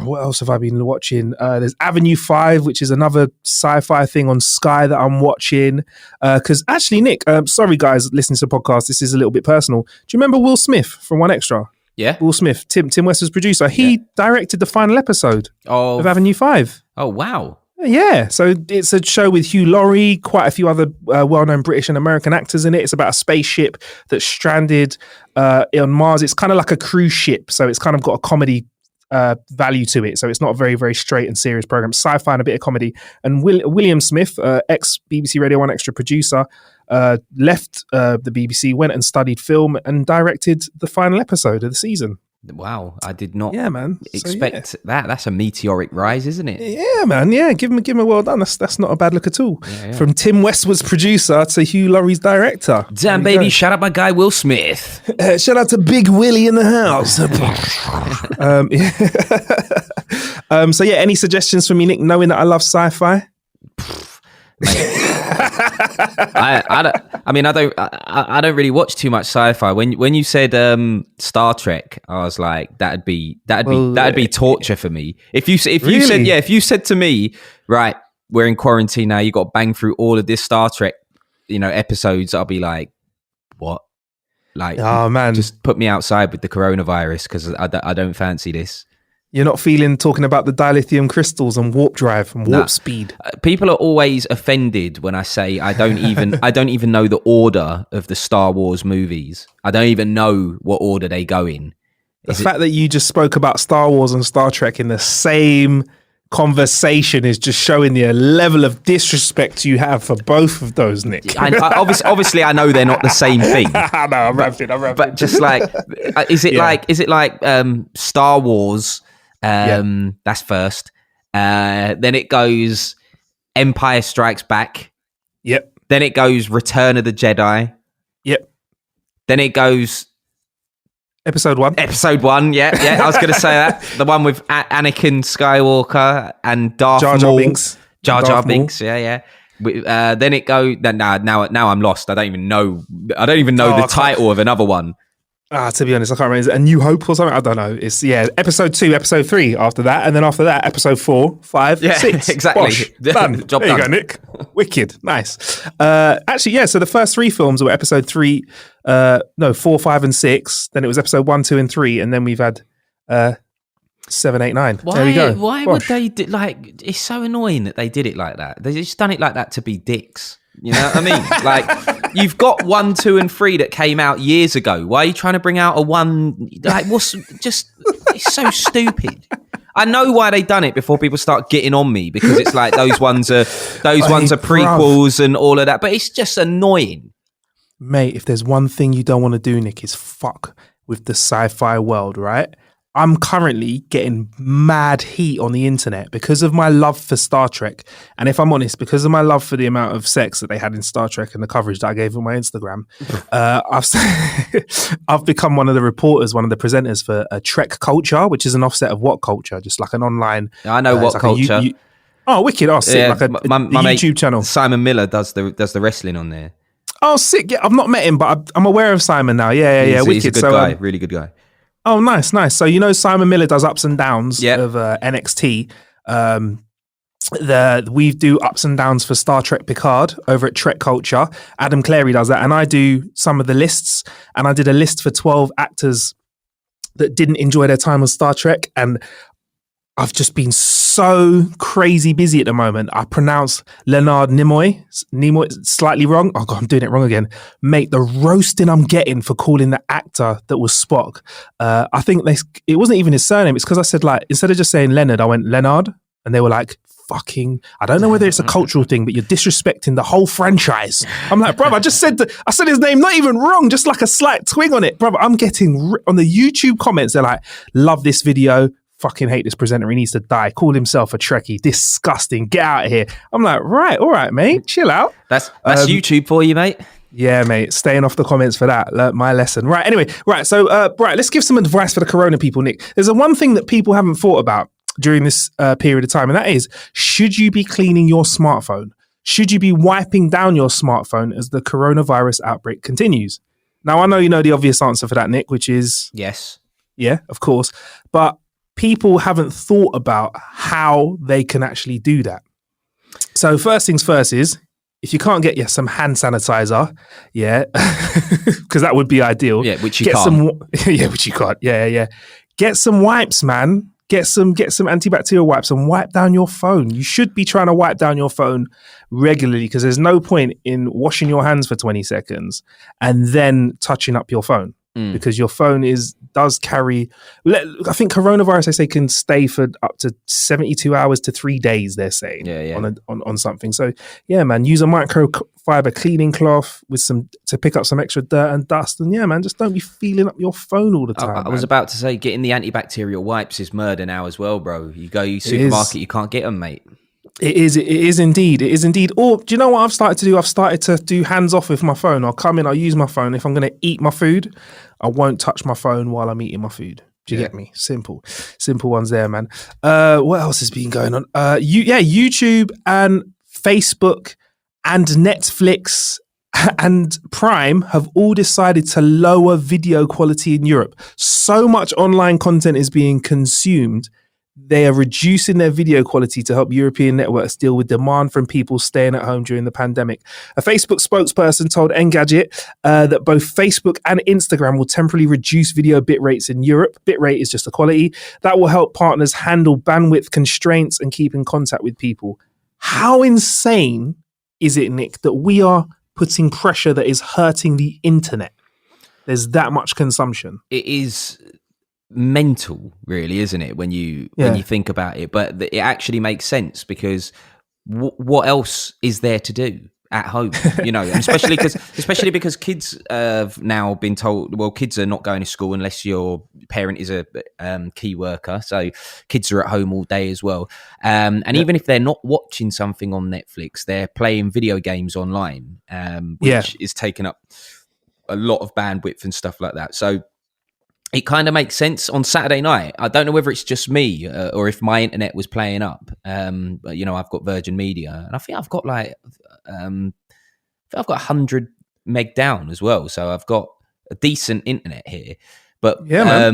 What else have I been watching? There's Avenue 5, which is another sci-fi thing on Sky that I'm watching. Because actually, Nick, sorry guys, listening to the podcast, this is a little bit personal. Do you remember Will Smith from One Extra? Yeah. Will Smith, Tim West's producer. He directed the final episode of Avenue 5. Oh, wow. Yeah, so it's a show with Hugh Laurie, quite a few other well-known British and American actors in it. It's about a spaceship that's stranded on Mars. It's kind of like a cruise ship, so it's kind of got a comedy value to it. So it's not a very, very straight and serious program. Sci-fi and a bit of comedy. And William Smith, ex-BBC Radio 1 extra producer, left the BBC, went and studied film and directed the final episode of the season. Wow, I did not expect that. That's a meteoric rise, isn't it? Yeah, man. Yeah, give him a well done. That's not a bad look at all. Yeah. From Tim Westwood's producer to Hugh Laurie's director. Damn, baby, shout out my guy Will Smith. Shout out to Big Willie in the house. So yeah, any suggestions for me, Nick, knowing that I love sci-fi? I don't really watch too much sci-fi. When you said Star Trek, I was like, that'd be torture for me. If you said to me, right, we're in quarantine now, you got to bang through all of this Star Trek, episodes, I'll be like, what? Like, oh man, just put me outside with the coronavirus because I don't fancy this. You're not talking about the dilithium crystals and warp drive and warp speed. People are always offended when I say I don't even know the order of the Star Wars movies. I don't even know what order they go in. The fact that you just spoke about Star Wars and Star Trek in the same conversation is just showing the level of disrespect you have for both of those, Nick. Obviously, I know they're not the same thing. No, I'm rapping. But just like, is it like Star Wars? That's first. Then it goes Empire Strikes Back. Yep. Then it goes Return of the Jedi. Yep. Then it goes Episode 1. Yeah. I was going to say that. The one with Anakin Skywalker and Darth Maul. Jar Jar Binks. Yeah. Then it goes. Now I'm lost. I don't even know the title of another one. To be honest, I can't remember. Is it A New Hope or something? I don't know. It's episode 2, episode 3 after that. And then after that, episode 4, 5, 6. Exactly. Bosh, done. Job there done. You go, Nick. Wicked. Nice. Actually, yeah, so the first 3 films were episode 3, 4, 5, and 6. Then it was episode 1, 2, and 3. And then we've had 7, 8, 9. There we go. Why would they do, it's so annoying that they did it like that. They just done it like that to be dicks. You know what I mean? Like, you've got 1, 2, and 3 that came out years ago. Why are you trying to bring out a 1? Like, it's so stupid. I know why they done it before people start getting on me, because it's like those ones are prequels and all of that. But it's just annoying. Mate, if there's one thing you don't want to do, Nick, is fuck with the sci-fi world, right? I'm currently getting mad heat on the internet because of my love for Star Trek. And if I'm honest, because of my love for the amount of sex that they had in Star Trek and the coverage that I gave on my Instagram, I've become one of the reporters, one of the presenters for Trek Culture, which is an offset of What Culture, just like an online... I know What Culture. Oh, wicked. Oh, sick. Yeah, like my YouTube channel. Simon Miller does the wrestling on there. Oh, sick. Yeah, I've not met him, but I'm aware of Simon now. Yeah. Wicked. He's a good guy. Really good guy. Oh, nice. So, Simon Miller does ups and downs of NXT. We do ups and downs for Star Trek Picard over at Trek Culture. Adam Clary does that. And I do some of the lists. And I did a list for 12 actors that didn't enjoy their time on Star Trek. And I've just been so crazy busy at the moment. I pronounce Leonard Nimoy slightly wrong. Oh God, I'm doing it wrong again. Mate, the roasting I'm getting for calling the actor that was Spock. I think it wasn't even his surname. It's because I said, like, instead of just saying Leonard, I went Leonard. And they were like, fucking, I don't know whether it's a cultural thing, but you're disrespecting the whole franchise. I'm like, brother, I said his name not even wrong, just like a slight twing on it. Brother, I'm getting on the YouTube comments, they're like, love this video. Fucking hate this presenter. He needs to die. Called himself a Trekkie. Disgusting. Get out of here. I'm like, right, all right, mate. Chill out. That's YouTube for you, mate. Yeah, mate. Staying off the comments for that. Learned my lesson. Right. Anyway, right. So, let's give some advice for the Corona people, Nick. There's one thing that people haven't thought about during this period of time, and that is, should you be cleaning your smartphone? Should you be wiping down your smartphone as the coronavirus outbreak continues? Now, I know you know the obvious answer for that, Nick, which is yes. Yeah, of course. But people haven't thought about how they can actually do that. So first things first is, if you can't get some hand sanitizer, because that would be ideal. Yeah, which you can't. Which you can't. Yeah. Get some wipes, man. get some antibacterial wipes and wipe down your phone. You should be trying to wipe down your phone regularly, because there's no point in washing your hands for 20 seconds and then touching up your phone, because your phone does carry, I think coronavirus, they say, can stay for up to 72 hours to 3 days, they're saying, on something. So yeah, man, use a microfiber cleaning cloth to pick up some extra dirt and dust. And yeah, man, just don't be feeling up your phone all the time. I was about to say, getting the antibacterial wipes is murder now as well, bro. You go supermarket, you can't get them, mate. It is indeed. Or do you know what I've started to do? I've started to do hands off with my phone. I'll come in, I'll use my phone. If I'm going to eat my food, I won't touch my phone while I'm eating my food. Do you get me? Simple ones there, man. What else has been going on? YouTube and Facebook and Netflix and Prime have all decided to lower video quality in Europe. So much online content is being consumed, they are reducing their video quality to help European networks deal with demand from people staying at home during the pandemic. A Facebook spokesperson told Engadget that both Facebook and Instagram will temporarily reduce video bit rates in Europe. Bitrate is just a quality. That will help partners handle bandwidth constraints and keep in contact with people. How insane is it, Nick, that we are putting pressure that is hurting the internet? There's that much consumption. It is mental, really, isn't it, when you think about it? But it actually makes sense, because what else is there to do at home, and especially because kids have now been told, well, kids are not going to school unless your parent is a key worker, so kids are at home all day as well, and even if they're not watching something on Netflix, they're playing video games online, which is taking up a lot of bandwidth and stuff like that. So it kind of makes sense. On Saturday night, I don't know whether it's just me or if my internet was playing up. But I've got Virgin Media, and I think I've got I've got 100 meg down as well. So I've got a decent internet here. But I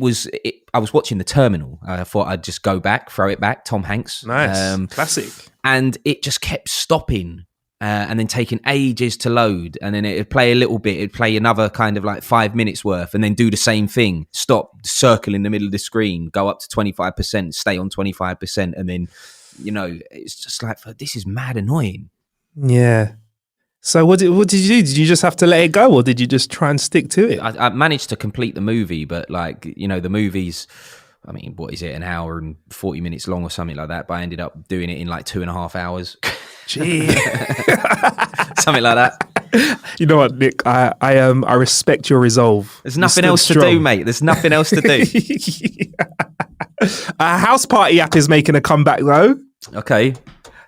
was watching The Terminal. I thought I'd just go back, throw it back. Tom Hanks, nice, classic, and it just kept stopping. And then taking ages to load, and then it'd play a little bit, it'd play another kind of like 5 minutes worth, and then do the same thing, stop, circle in the middle of the screen, go up to 25%, stay on 25%, and then, it's just like, this is mad annoying. Yeah. So what did you do? Did you just have to let it go, or did you just try and stick to it? I managed to complete the movie, but the movie's, I mean, what is it, an hour and 40 minutes long or something like that, but I ended up doing it in like 2.5 hours. Gee. Something like that. You know what, Nick? I respect your resolve. There's nothing else to do, mate. There's nothing else to do. House Party app is making a comeback, though. Okay.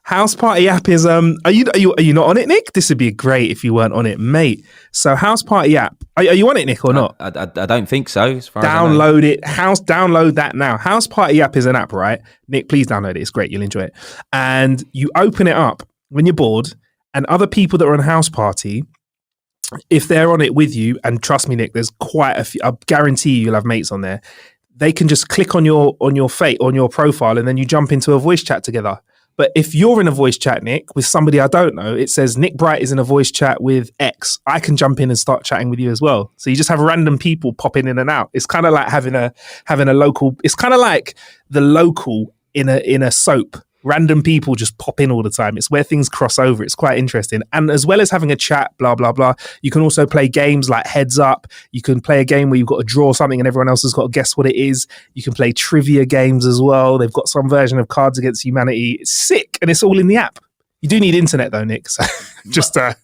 House Party app is are you not on it, Nick? This would be great if you weren't on it, mate. So House Party app, are you on it, Nick, or not? I don't think so. As far download it. Download that now. House Party app is an app, right? Nick, please download it. It's great. You'll enjoy it. And you open it up when you're bored, and other people that are on House Party, if they're on it with you, and trust me, Nick, there's quite a few. I guarantee you'll have mates on there. They can just click on your profile, and then you jump into a voice chat together. But if you're in a voice chat, Nick, with somebody I don't know, it says Nick Bright is in a voice chat with X. I can jump in and start chatting with you as well. So you just have random people popping in and out. It's kind of like having a local. It's kind of like the local in a soap. Random people just pop in all the time. It's where things cross over. It's quite interesting. And as well as having a chat, blah, blah, blah, you can also play games like Heads Up. You can play a game where you've got to draw something and everyone else has got to guess what it is. You can play trivia games as well. They've got some version of Cards Against Humanity. It's sick, and it's all in the app. You do need internet though, Nick. So just Can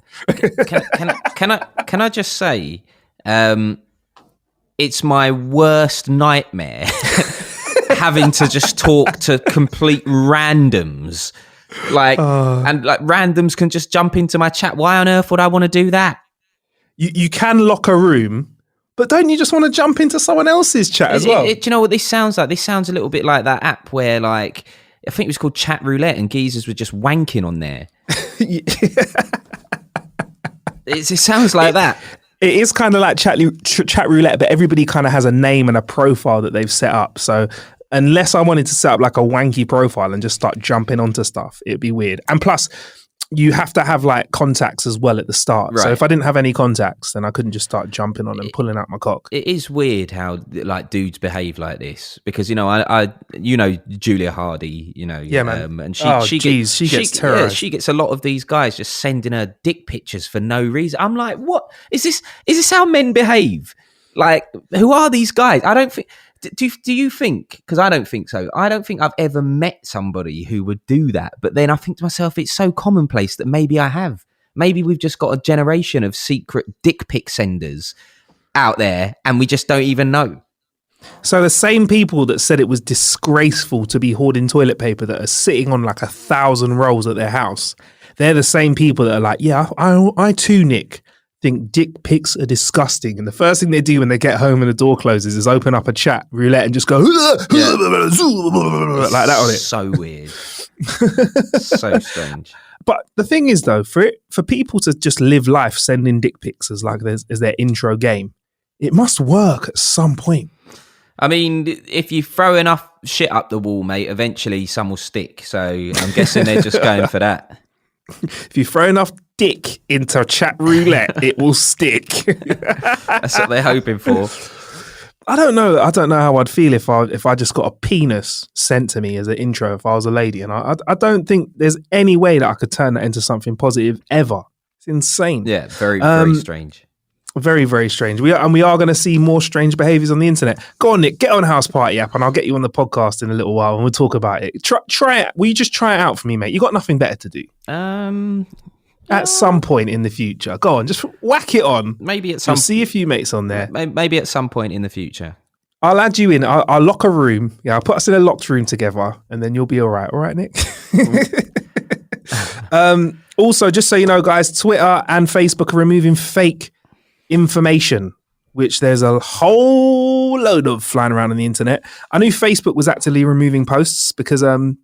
I just say, it's my worst nightmare. Having to just talk to complete randoms, and randoms can just jump into my chat. Why on earth would I want to do that? You can lock a room, but don't you just want to jump into someone else's chat as well? Do you know what this sounds like? This sounds a little bit like that app where, I think it was called Chat Roulette, and geezers were just wanking on there. It sounds like that. It is kind of like chat roulette, but everybody kind of has a name and a profile that they've set up. So unless I wanted to set up like a wanky profile and just start jumping onto stuff, it'd be weird. And plus, you have to have like contacts as well at the start. So Right. if I didn't have any contacts, then I couldn't just start jumping on and pulling out my cock. It is weird how like dudes behave like this because I Julia Hardy, Yeah, man. and She gets terrorized. she gets a lot of these guys just sending her dick pictures for no reason. I'm like, what is this? Is this how men behave? Like, who are these guys? I don't think. Do you think? Because I don't think so. I don't think I've ever met somebody who would do that. But then I think to myself, it's so commonplace that maybe I have. Maybe we've just got a generation of secret dick pic senders out there, and we just don't even know. So the same people that said it was disgraceful to be hoarding toilet paper that are sitting on like 1,000 rolls at their house, they're the same people that are like, yeah, I too, Nick, think dick pics are disgusting. And the first thing they do when they get home and the door closes is open up a chat roulette and just go like that on it. So weird. So strange. But the thing is, though, for people to just live life sending dick pics as their intro game, it must work at some point. I mean, if you throw enough shit up the wall, mate, eventually some will stick. So I'm guessing they're just going for that. If you throw enough dick into chat roulette, it will stick. That's what they're hoping for. I don't know how I'd feel if I just got a penis sent to me as an intro if I was a lady, and I don't think there's any way that I could turn that into something positive ever. It's insane. Yeah, very, very strange. Very, very strange. We are going to see more strange behaviors on the internet. Go on, Nick, get on House Party app and I'll get you on the podcast in a little while and we'll talk about it. Try it. Will you just try it out for me, mate? You got nothing better to do. At some point in the future. Go on, just whack it on. Maybe at some... You'll see a few mates on there. Maybe at some point in the future. I'll add you in. I'll lock a room. Yeah, I'll put us in a locked room together and then you'll be all right. All right, Nick? Also, just so you know, guys, Twitter and Facebook are removing fake information, which there's a whole load of flying around on the internet. I knew Facebook was actively removing posts because a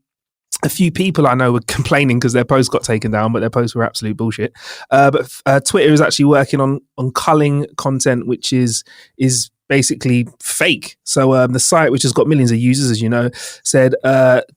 few people I know were complaining because their posts got taken down, but their posts were absolute bullshit. But Twitter is actually working on culling content, which is basically fake. So the site, which has got millions of users, as you know, said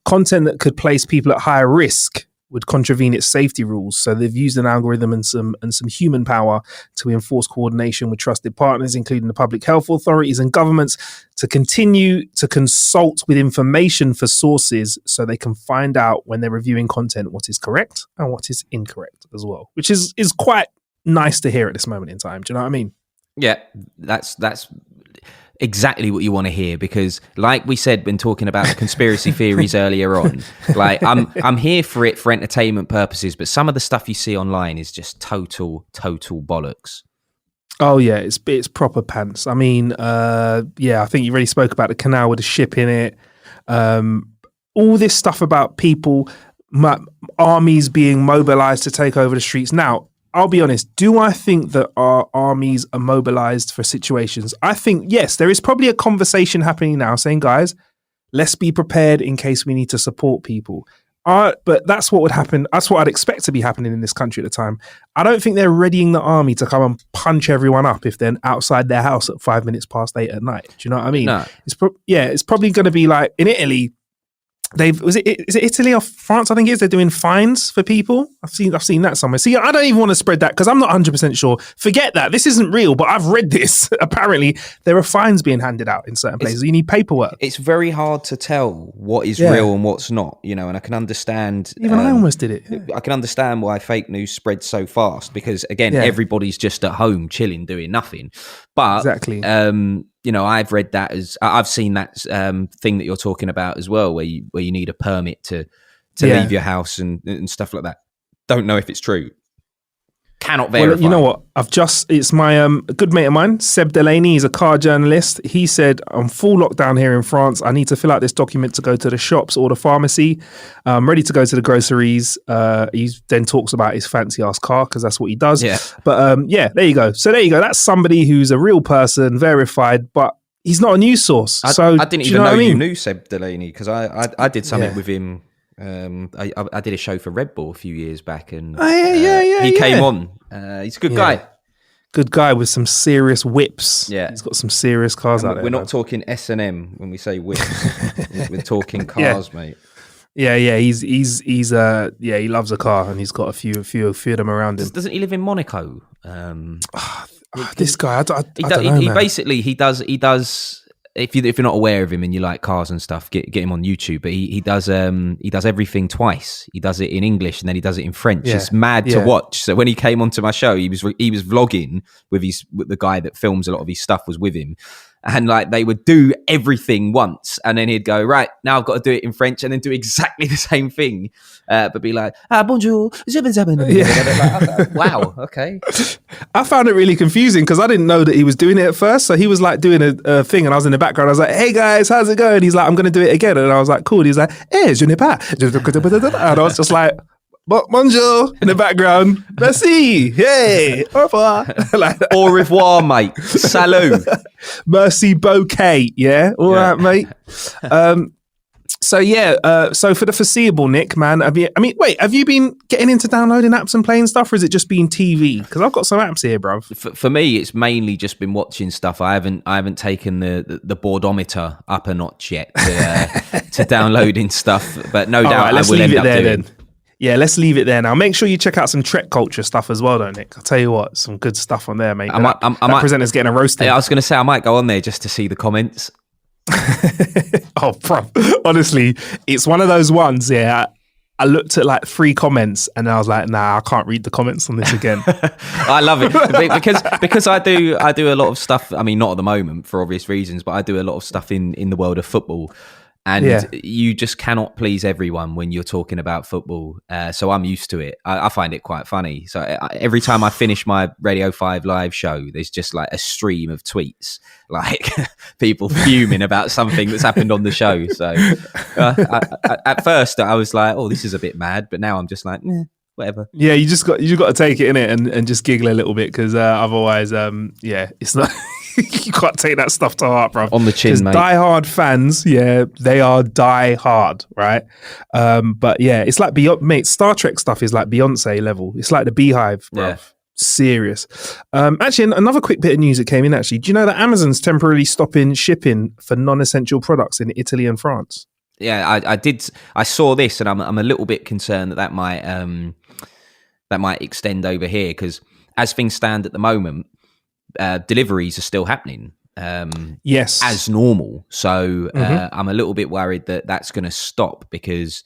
content that could place people at higher risk would contravene its safety rules. So they've used an algorithm and some human power to enforce coordination with trusted partners, including the public health authorities and governments, to continue to consult with information for sources so they can find out when they're reviewing content what is correct and what is incorrect as well, which is quite nice to hear at this moment in time. Do you know what I mean? Yeah, that's exactly what you want to hear, because like we said when talking about the conspiracy theories earlier on, like I'm here for it for entertainment purposes, but some of the stuff you see online is just total bollocks. Oh yeah, it's proper pants. I mean, I think you already spoke about the canal with the ship in it. All this stuff about people, armies being mobilized to take over the streets. Now, I'll be honest, do I think that our armies are mobilized for situations? I think, yes, there is probably a conversation happening now saying, guys, let's be prepared in case we need to support people. But that's what would happen. That's what I'd expect to be happening in this country at the time. I don't think they're readying the army to come and punch everyone up if they're outside their house at 5 minutes past 8 at night. Do you know what I mean? No. It's probably going to be like in Italy. Is it Italy or France? I think it is. They're doing fines for people. I've seen that somewhere. See, I don't even want to spread that because I'm not 100% sure. Forget that. This isn't real, but I've read this. Apparently, there are fines being handed out in certain places. You need paperwork. It's very hard to tell what is real and what's not, and I can understand. Even I almost did it. Yeah. I can understand why fake news spreads so fast because, again, everybody's just at home chilling, doing nothing. But exactly. I've read that I've seen that thing that you're talking about as well, where you need a permit to leave your house and stuff like that. Don't know if it's true. Cannot verify. Well, you know what? It's my a good mate of mine, Seb Delaney. He's a car journalist. He said, I'm full lockdown here in France. I need to fill out this document to go to the shops or the pharmacy. I'm ready to go to the groceries. He then talks about his fancy ass car because that's what he does. Yeah. But there you go. So there you go. That's somebody who's a real person, verified, but he's not a news source. I didn't even know you knew Seb Delaney because I did something with him. I did a show for Red Bull a few years back, and he came on. He's a good guy. Good guy with some serious whips. Yeah, he's got some serious cars out there. We're not talking S&M when we say whips. We're talking cars, mate. Yeah. He loves a car, and he's got a few of them around him. Doesn't he live in Monaco? This guy, I don't know, he man. basically he does. If you're not aware of him and you like cars and stuff, get him on YouTube. But he does everything twice. He does it in English and then he does it in French. Yeah. It's mad to watch. So when he came onto my show, he was vlogging with the guy that films a lot of his stuff was with him. And like they would do everything once, and then he'd go, right, now I've got to do it in French, and then do exactly the same thing, but be like, bonjour, like, wow, okay. I found it really confusing because I didn't know that he was doing it at first. So he was like doing a thing, and I was in the background. I was like, hey guys, how's it going? He's like, I'm going to do it again, and I was like, cool. He's like, je n'ai pas, and I was just like, bonjour in the background. Merci. Hey, au revoir. Like, au revoir, mate. Salut. Merci bouquet. Yeah. All right, mate. So for the foreseeable, Nick, man, have you been getting into downloading apps and playing stuff, or is it just been TV? Because I've got some apps here, bruv. For me, it's mainly just been watching stuff. I haven't taken the boardometer up a notch yet to downloading stuff, but no doubt I will end up doing. Then. Yeah, let's leave it there now. Make sure you check out some Trek Culture stuff as well, though, Nick. I'll tell you what, some good stuff on there, mate. That presenter's getting a roasting. Yeah, I was going to say I might go on there just to see the comments. Oh, bro. Honestly, it's one of those ones, yeah. I looked at like 3 comments and I was like, nah, I can't read the comments on this again. I love it because I do a lot of stuff. I mean, not at the moment for obvious reasons, but I do a lot of stuff in the world of football. And you just cannot please everyone when you're talking about football. So I'm used to it. I find it quite funny. So every time I finish my Radio 5 live show, there's just like a stream of tweets, like people fuming about something that's happened on the show. So at first I was like, oh, this is a bit mad. But now I'm just like, whatever. Yeah, you got to take it in it and just giggle a little bit because otherwise, it's not... You can't take that stuff to heart, bro. On the chin, mate. Die-hard fans, they are die-hard, right? But yeah, it's like mate, Star Trek stuff is like Beyonce level. It's like the Beehive, bro. Yeah. Serious. Actually, another quick bit of news that came in, actually. Do you know that Amazon's temporarily stopping shipping for non-essential products in Italy and France? Yeah, I did. I saw this and I'm a little bit concerned that might extend over here because as things stand at the moment, deliveries are still happening yes, as normal. So I'm a little bit worried that that's going to stop because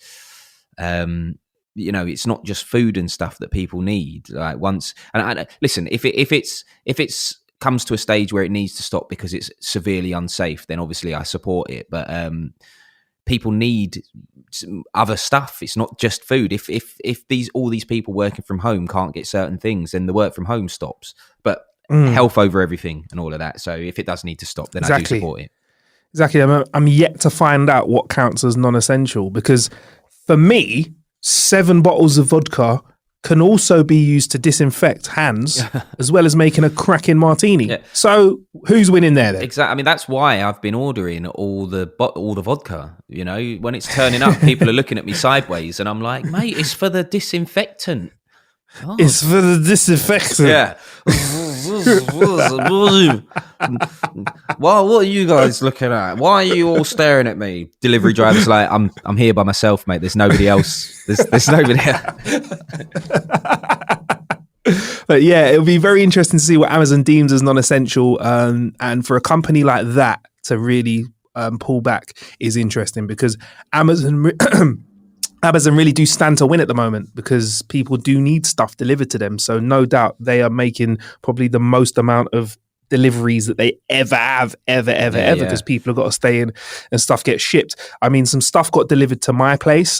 it's not just food and stuff that people need. Like once, and listen, if it's comes to a stage where it needs to stop because it's severely unsafe, then obviously I support it. But people need other stuff. It's not just food. If all these people working from home can't get certain things, then the work from home stops. But health over everything and all of that. So if it does need to stop, then I do support it. Exactly. I'm yet to find out what counts as non-essential because for me, 7 bottles of vodka can also be used to disinfect hands as well as making a cracking martini. Yeah. So who's winning there then? Exactly. I mean, that's why I've been ordering all the vodka. You know, when it's turning up, people are looking at me sideways and I'm like, mate, it's for the disinfectant. Oh. It's for the disinfectant. Yeah. Well, what are you guys looking at? Why are you all staring at me? Delivery driver's like, I'm here by myself, mate. There's nobody else. There's nobody else. But yeah, it'll be very interesting to see what Amazon deems as non-essential. And for a company like that to really pull back is interesting because Amazon really do stand to win at the moment because people do need stuff delivered to them. So no doubt they are making probably the most amount of deliveries that they ever have, ever, because people have got to stay in and stuff gets shipped. I mean, some stuff got delivered to my place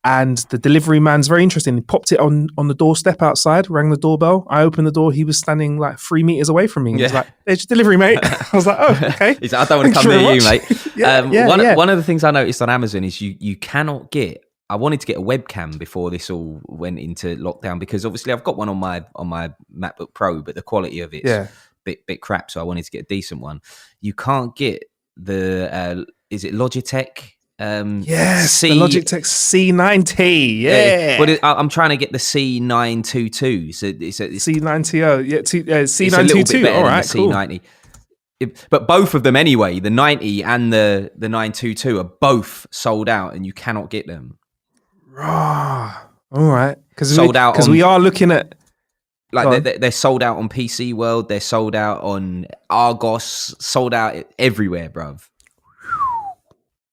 and the delivery man's very interesting. He popped it on the doorstep outside, rang the doorbell. I opened the door. He was standing like 3 meters away from me. He was like, there's your delivery, mate. I was like, oh, okay. He's like, I don't want to come near you, mate. One of the things I noticed on Amazon is you cannot get... I wanted to get a webcam before this all went into lockdown because obviously I've got one on my MacBook Pro, but the quality of it's a bit crap. So I wanted to get a decent one. You can't get the is it Logitech? Yes, the Logitech C90. Yeah, but I'm trying to get the C922. So it's C90. Yeah, C922. It's a little bit better all right, than the C90. But both of them anyway, the 90 and the 922 are both sold out, and you cannot get them. All right, because we are looking at they're sold out on PC World, they're sold out on Argos, sold out everywhere, bruv.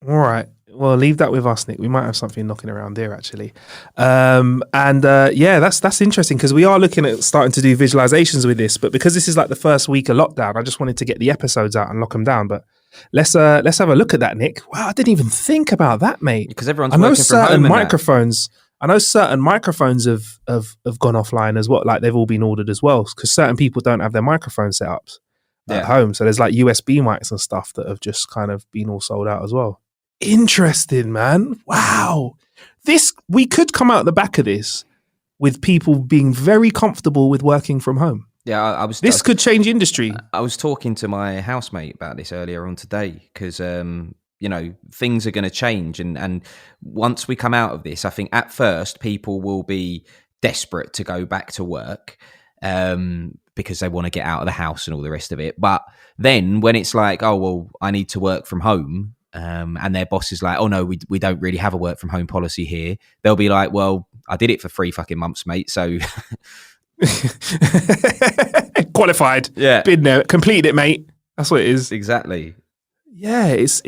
All right. Well, leave that with us, Nick. We might have something knocking around there, actually. That's interesting because we are looking at starting to do visualizations with this. But because this is like the first week of lockdown, I just wanted to get the episodes out and lock them down. But let's have a look at that, Nick. Wow, I didn't even think about that, mate. Because everyone's working from home. I know certain microphones have gone offline as well. Like they've all been ordered as well because certain people don't have their microphone setups at home. So there's like USB mics and stuff that have just kind of been all sold out as well. Interesting, man. Wow. We could come out the back of this with people being very comfortable with working from home. Yeah, This could change industry. I was talking to my housemate about this earlier on today because, things are going to change. And once we come out of this, I think at first people will be desperate to go back to work because they want to get out of the house and all the rest of it. But then when it's like, oh, well, I need to work from home, and their boss is like, oh no, we don't really have a work from home policy here. They'll be like, well, I did it for 3 fucking months, mate. So qualified. Yeah. Been there, completed it, mate. That's what it is. Exactly. Yeah, it's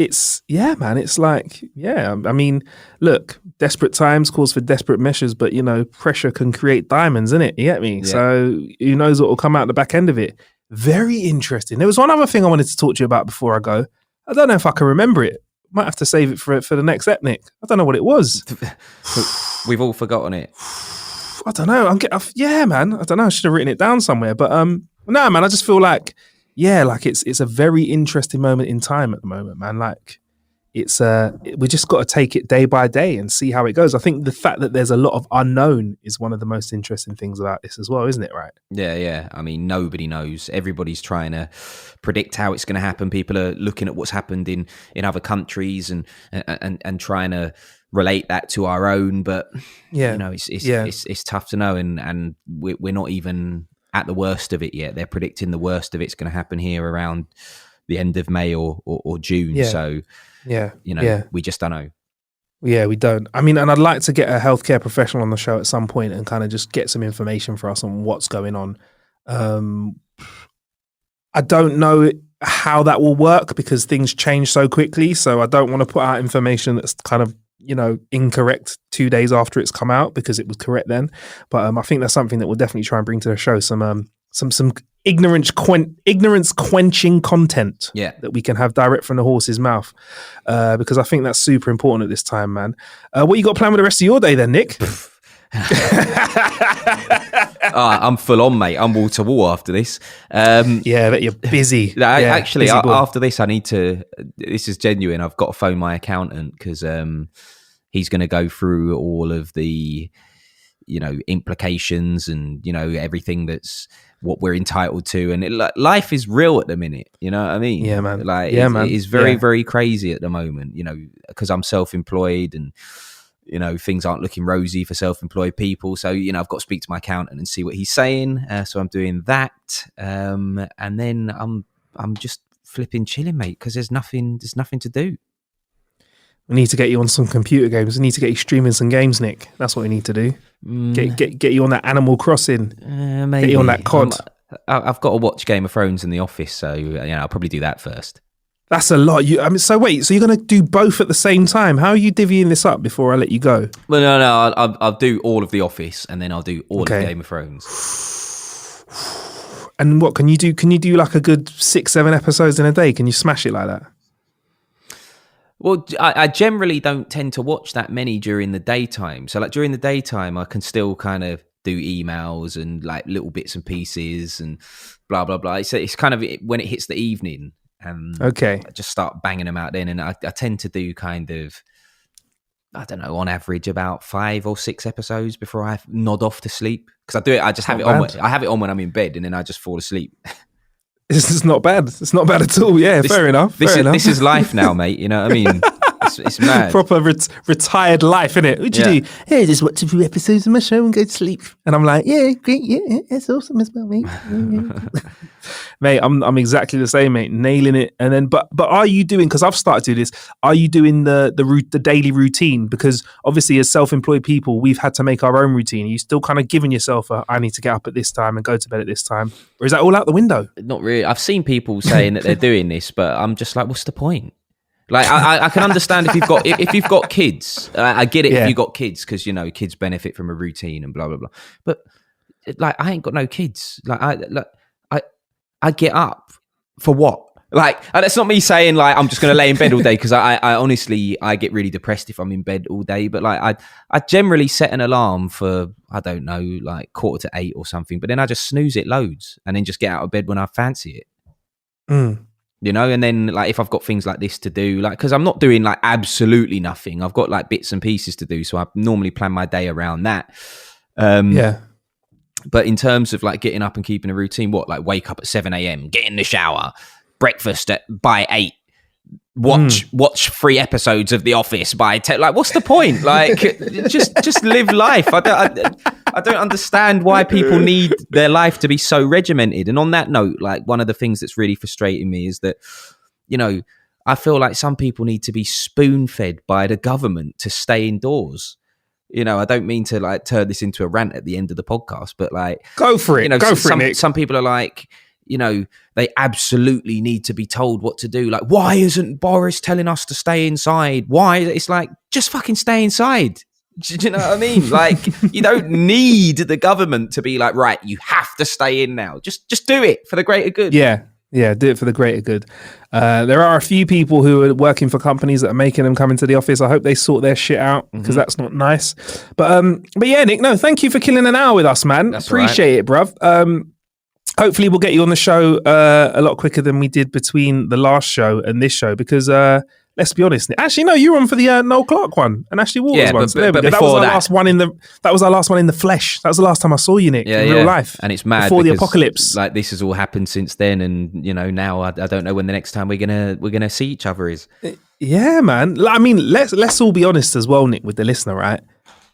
man. It's like, I mean, look, desperate times calls for desperate measures, but pressure can create diamonds, innit? You get me? Yeah. So who knows what will come out the back end of it. Very interesting. There was one other thing I wanted to talk to you about before I go. I don't know if I can remember it. Might have to save it for the next ethnic. I don't know what it was. We've all forgotten it. I don't know. Man. I don't know. I should have written it down somewhere. But no, man. I just feel like, it's a very interesting moment in time at the moment, man. Like we just got to take it day by day and see how it goes. I think the fact that there's a lot of unknown is one of the most interesting things about this as well, isn't it? Right? Yeah. I mean, nobody knows. Everybody's trying to predict how it's going to happen. People are looking at what's happened in other countries and trying to relate that to our own. But it's tough to know, and we're not even at the worst of it yet. They're predicting the worst of it's going to happen here around the end of May or June. Yeah. So. We just don't know. Yeah, we don't. I mean, and I'd like to get a healthcare professional on the show at some point and kind of just get some information for us on what's going on. I don't know how that will work because things change so quickly. So I don't want to put out information that's kind of, incorrect 2 days after it's come out because it was correct then. But I think that's something that we'll definitely try and bring to the show. Some ignorance quenching content that we can have direct from the horse's mouth, because I think that's super important at this time, man. What you got planned with the rest of your day then, Nick? I'm full on, mate. I'm wall to wall after this. Yeah, but you're busy. Actually, busy after this, I need to. This is genuine. I've got to phone my accountant because he's going to go through all of the, implications and everything that's what we're entitled to, and life is real at the minute. You know what I mean? Yeah, man. It is very, very crazy at the moment. Because I'm self-employed and. Things aren't looking rosy for self-employed people. So, I've got to speak to my accountant and see what he's saying. So I'm doing that. And then I'm just flipping chilling, mate, because there's nothing to do. We need to get you on some computer games. We need to get you streaming some games, Nick. That's what we need to do. Get you on that Animal Crossing. Maybe. Get you on that COD. I've got to watch Game of Thrones in the office. So, I'll probably do that first. That's a lot. So wait, so you're going to do both at the same time? How are you divvying this up before I let you go? Well, no, I'll do all of The Office and then I'll do all of Game of Thrones. And what can you do? Can you do like a good 6-7 episodes in a day? Can you smash it like that? Well, I generally don't tend to watch that many during the daytime. So like during the daytime, I can still kind of do emails and like little bits and pieces and blah, blah, blah. It's kind of when it hits the evening. I just start banging them out then, and I tend to do kind of, I don't know, on average about 5 or 6 episodes before I nod off to sleep. Because I just have it on. I have it on when I'm in bed, and then I just fall asleep. This is not bad. It's not bad at all. Yeah, fair enough. This is life now, mate. You know what I mean? It's mad. Proper retired life, innit? What'd you do? Hey, just watch a few episodes of my show and go to sleep. And I'm like, yeah, great, yeah, that's awesome as well, mate. Mate, I'm exactly the same, mate. Nailing it. And then, but are you doing? Because I've started to do this. Are you doing the daily routine? Because obviously, as self-employed people, we've had to make our own routine. Are you still kind of giving yourself I need to get up at this time and go to bed at this time, or is that all out the window? Not really. I've seen people saying that they're doing this, but I'm just like, what's the point? Like, I can understand if you've got kids. I get it if you've got kids because kids benefit from a routine and blah blah blah. But like, I ain't got no kids. Like, I get up for what? Like, that's not me saying like I'm just going to lay in bed all day, because I honestly I get really depressed if I'm in bed all day. But like I generally set an alarm for, I don't know, like 7:45 or something. But then I just snooze it loads and then just get out of bed when I fancy it. And then like if I've got things like this to do, like, because I'm not doing like absolutely nothing. I've got like bits and pieces to do, so I normally plan my day around that. But in terms of like getting up and keeping a routine, like wake up at 7 a.m, get in the shower, breakfast by 8, watch 3 episodes of The Office by 10. Like, what's the point? Like, just live life. I don't understand why people need their life to be so regimented. And on that note, like, one of the things that's really frustrating me is that, I feel like some people need to be spoon-fed by the government to stay indoors. I don't mean to like turn this into a rant at the end of the podcast, but like, go for it. Nick. Some people are like, they absolutely need to be told what to do. Like, why isn't Boris telling us to stay inside? Why? It's like, just fucking stay inside. Do you know what I mean? Like, you don't need the government to be like, right, you have to stay in now. Just do it for the greater good. Yeah, do it for the greater good. There are a few people who are working for companies that are making them come into the office. I hope they sort their shit out, because that's not nice. But yeah, Nick, no, thank you for killing an hour with us, man. That's Appreciate it, bruv. Hopefully we'll get you on the show a lot quicker than we did between the last show and this show, because let's be honest. Actually, no, you were on for the Noel Clarke one and Ashley Waters one. So but that was our last one that was our last one in the flesh. That was the last time I saw you, Nick, in real life. And it's mad before the apocalypse. Like, this has all happened since then, and now I don't know when the next time we're gonna see each other is. Yeah, man. I mean, let's all be honest as well, Nick, with the listener, right?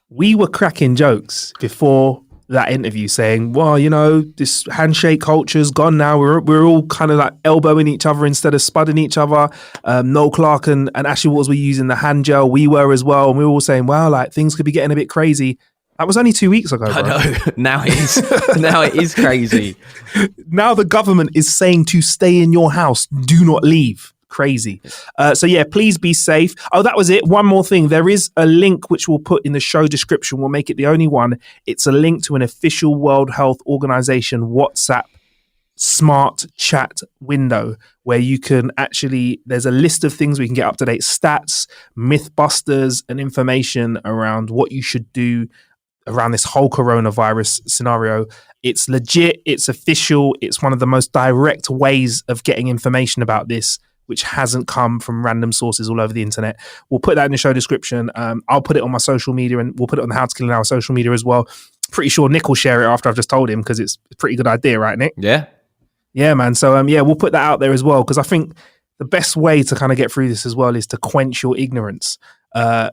We were cracking jokes before that interview saying, well, this handshake culture's gone now. We're all kind of like elbowing each other instead of spudding each other. Noel Clarke and Ashley Waters were using the hand gel. We were as well. And we were all saying, wow, like, things could be getting a bit crazy. That was only 2 weeks ago, bro. I know. Now it is crazy. Now the government is saying to stay in your house. Do not leave. Crazy. So yeah, please be safe. Oh, that was it. One more thing. There is a link which we'll put in the show description. We'll make it the only one. It's a link to an official World Health Organization WhatsApp smart chat window where you can there's a list of things we can get up-to-date stats, mythbusters, and information around what you should do around this whole coronavirus scenario. It's legit. It's official. It's one of the most direct ways of getting information about this, which hasn't come from random sources all over the internet. We'll put that in the show description. I'll put it on my social media, and we'll put it on the How to Kill an Hour social media as well. Pretty sure Nick will share it after I've just told him, because it's a pretty good idea, right, Nick? Yeah, man. So yeah, we'll put that out there as well, because I think the best way to kind of get through this as well is to quench your ignorance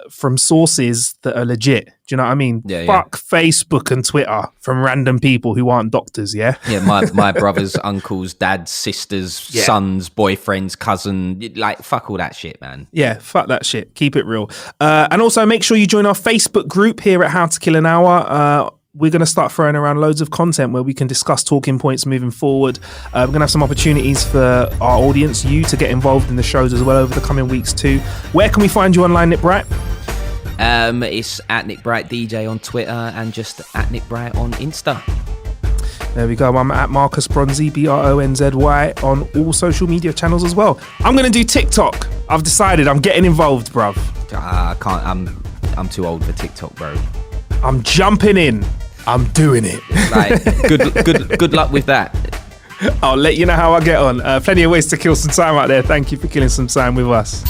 from sources that are legit. Do you know what I mean? Fuck Facebook and Twitter from random people who aren't doctors, yeah? Yeah, my brothers, uncles, dads, sisters, sons, boyfriends, cousin, like, fuck all that shit, man. Yeah, fuck that shit. Keep it real. And also make sure you join our Facebook group here at How to Kill an Hour. We're going to start throwing around loads of content where we can discuss talking points moving forward. We're going to have some opportunities for our audience, you, to get involved in the shows as well over the coming weeks too. Where can we find you online, Nick Bright? It's at Nick Bright DJ on Twitter, and just at Nick Bright on Insta. There we go. I'm at Marcus Bronzy, BRONZY, on all social media channels as well. I'm going to do TikTok. I've decided I'm getting involved, bruv. I can't. I'm too old for TikTok, bro. I'm jumping in. I'm doing it. Like, good luck with that. I'll let you know how I get on. Plenty of ways to kill some time out there. Thank you for killing some time with us.